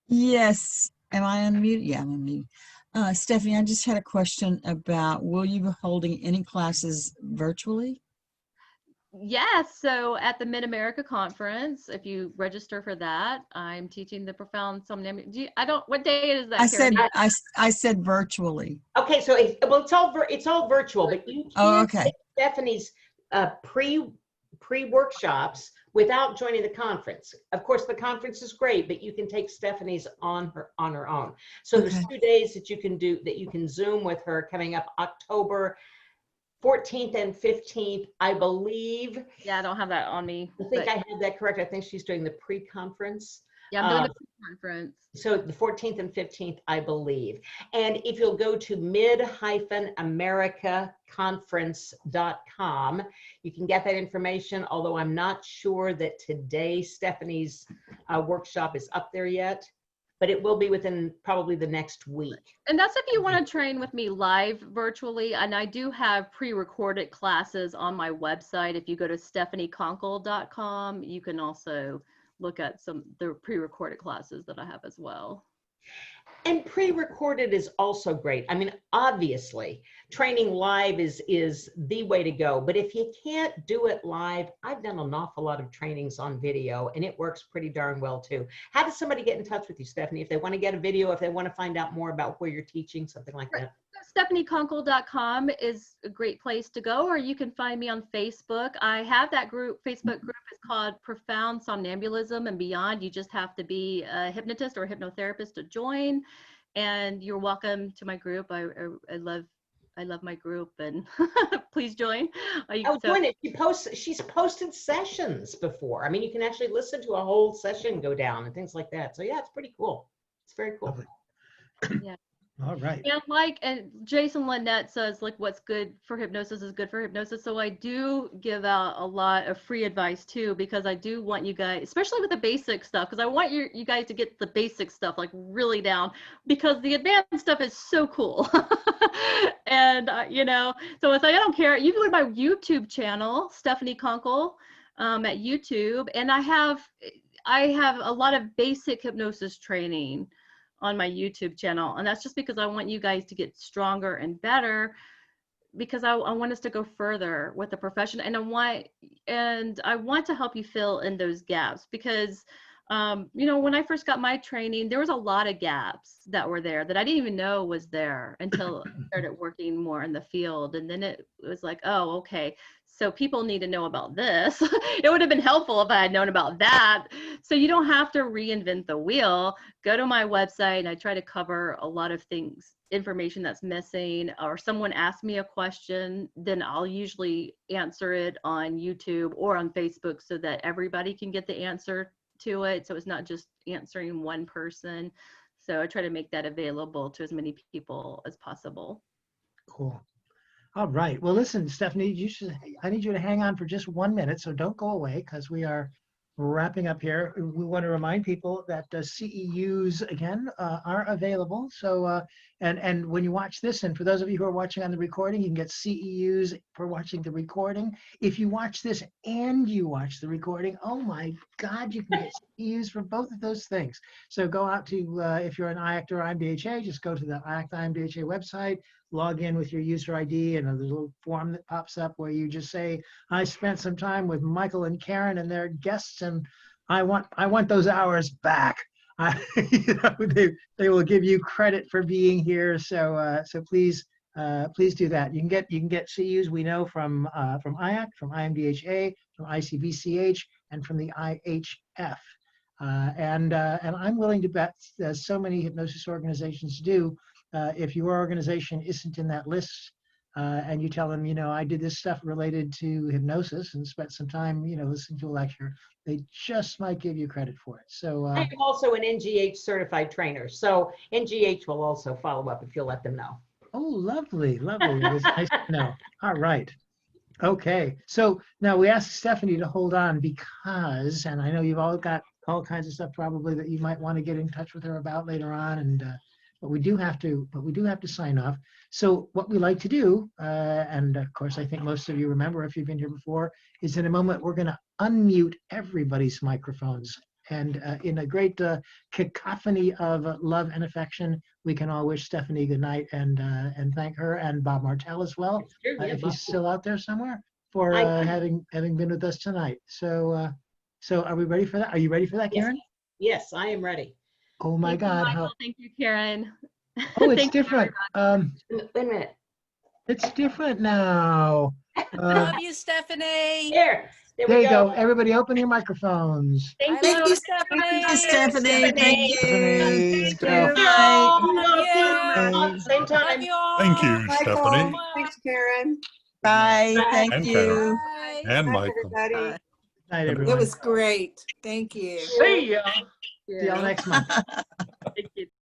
Yes. Am I unmuted? Yeah, I'm unmuted. Stephanie, I just had a question about, will you be holding any classes virtually? Yes. So at the Mid-America Conference, if you register for that, I'm teaching the profound somnambulism. What day is that? I said virtually. Okay, so it's all virtual, but you can take Stephanie's pre-workshops without joining the conference. Of course, the conference is great, but you can take Stephanie's on her own. So there's 2 days that you can Zoom with her coming up October 14th and 15th, I believe. Yeah, I don't have that on me. I think I had that correct. I think she's doing the pre-conference. Yeah, I'm doing the pre-conference. So the 14th and 15th, I believe. And if you'll go to mid-americaconference.com, you can get that information, although I'm not sure that today Stephanie's workshop is up there yet. But it will be within probably the next week. And that's if you want to train with me live virtually. And I do have pre-recorded classes on my website. If you go to stephanieconkle.com, you can also look at the pre-recorded classes that I have as well. And pre-recorded is also great. I mean, obviously, training live is the way to go. But if you can't do it live, I've done an awful lot of trainings on video, and it works pretty darn well too. How does somebody get in touch with you, Stephanie? If they want to get a video, if they want to find out more about where you're teaching, something like that. StephanieConkle.com is a great place to go, or you can find me on Facebook. I have that Facebook group is called Profound Somnambulism and Beyond. You just have to be a hypnotist or a hypnotherapist to join, and you're welcome to my group. I love my group, and please join. Join it. She's posted sessions before. I mean, you can actually listen to a whole session go down and things like that. So yeah, it's pretty cool. It's very cool. Yeah. All right. And Jason Lynette says, like, what's good for hypnosis is good for hypnosis. So I do give out a lot of free advice too, because I do want you guys, especially with the basic stuff, because I want you guys to get the basic stuff like really down, because the advanced stuff is so cool. And so it's like, I don't care. You can go to my YouTube channel, Stephanie Conkle, at YouTube, and I have a lot of basic hypnosis training on my YouTube channel. And that's just because I want you guys to get stronger and better, because I want us to go further with the profession. And I want to help you fill in those gaps, because when I first got my training, there was a lot of gaps that were there that I didn't even know was there until I started working more in the field. And then it was like, oh, okay, so people need to know about this. It would have been helpful if I had known about that. So you don't have to reinvent the wheel. Go to my website, and I try to cover a lot of things, information that's missing, or someone asks me a question, then I'll usually answer it on YouTube or on Facebook so that everybody can get the answer to it. So it's not just answering one person. So I try to make that available to as many people as possible. Cool. All right. Well, listen, Stephanie, I need you to hang on for just 1 minute, so don't go away, because we are wrapping up here. We want to remind people that CEUs, again, are available. So, and when you watch this, and for those of you who are watching on the recording, you can get CEUs for watching the recording. If you watch this and you watch the recording, oh my God, you can get CEUs for both of those things. So go out to, if you're an IACT or IMDHA, just go to the IACT IMDHA website, log in with your user ID, and there's a little form that pops up where you just say, I spent some time with Michael and Karen and their guests, and I want those hours back. They will give you credit for being here. So please do that. You can get CUs, we know, from IACT, from IMDHA, from ICBCH, and from the IHF. And I'm willing to bet, as so many hypnosis organizations do, if your organization isn't in that list, and you tell them, I did this stuff related to hypnosis and spent some time, listening to a lecture, they just might give you credit for it. So I'm also an NGH certified trainer, so NGH will also follow up if you'll let them know. Oh, lovely, lovely. It was nice to know. All right. Okay. So now we asked Stephanie to hold on, because, and I know you've all got all kinds of stuff probably that you might want to get in touch with her about later on, and but we do have to sign off. So what we like to do, and of course I think most of you remember if you've been here before, is in a moment we're going to unmute everybody's microphones, and in a great cacophony of love and affection, we can all wish Stephanie good night, and thank her, and Bob Martel as well, if he's still out there somewhere, for having been with us tonight. So are we ready for that? Are you ready for that, Karen? Yes, I am ready. Oh my God! Michael, thank you, Karen. Oh, it's different. Wait a minute. It's different now. Love you, Stephanie. There There you go. Everybody open your microphones. Thank Thank you. you, Stephanie. Thank you, Stephanie. Thank you. Stephanie. Same time. Love you all. Thank you, Stephanie. Thanks, Karen. Bye. Bye. Thank And you. Bye. And Bye, Michael. everybody. Good night, It everyone. was great. Thank you. See y'all next month. Thank you.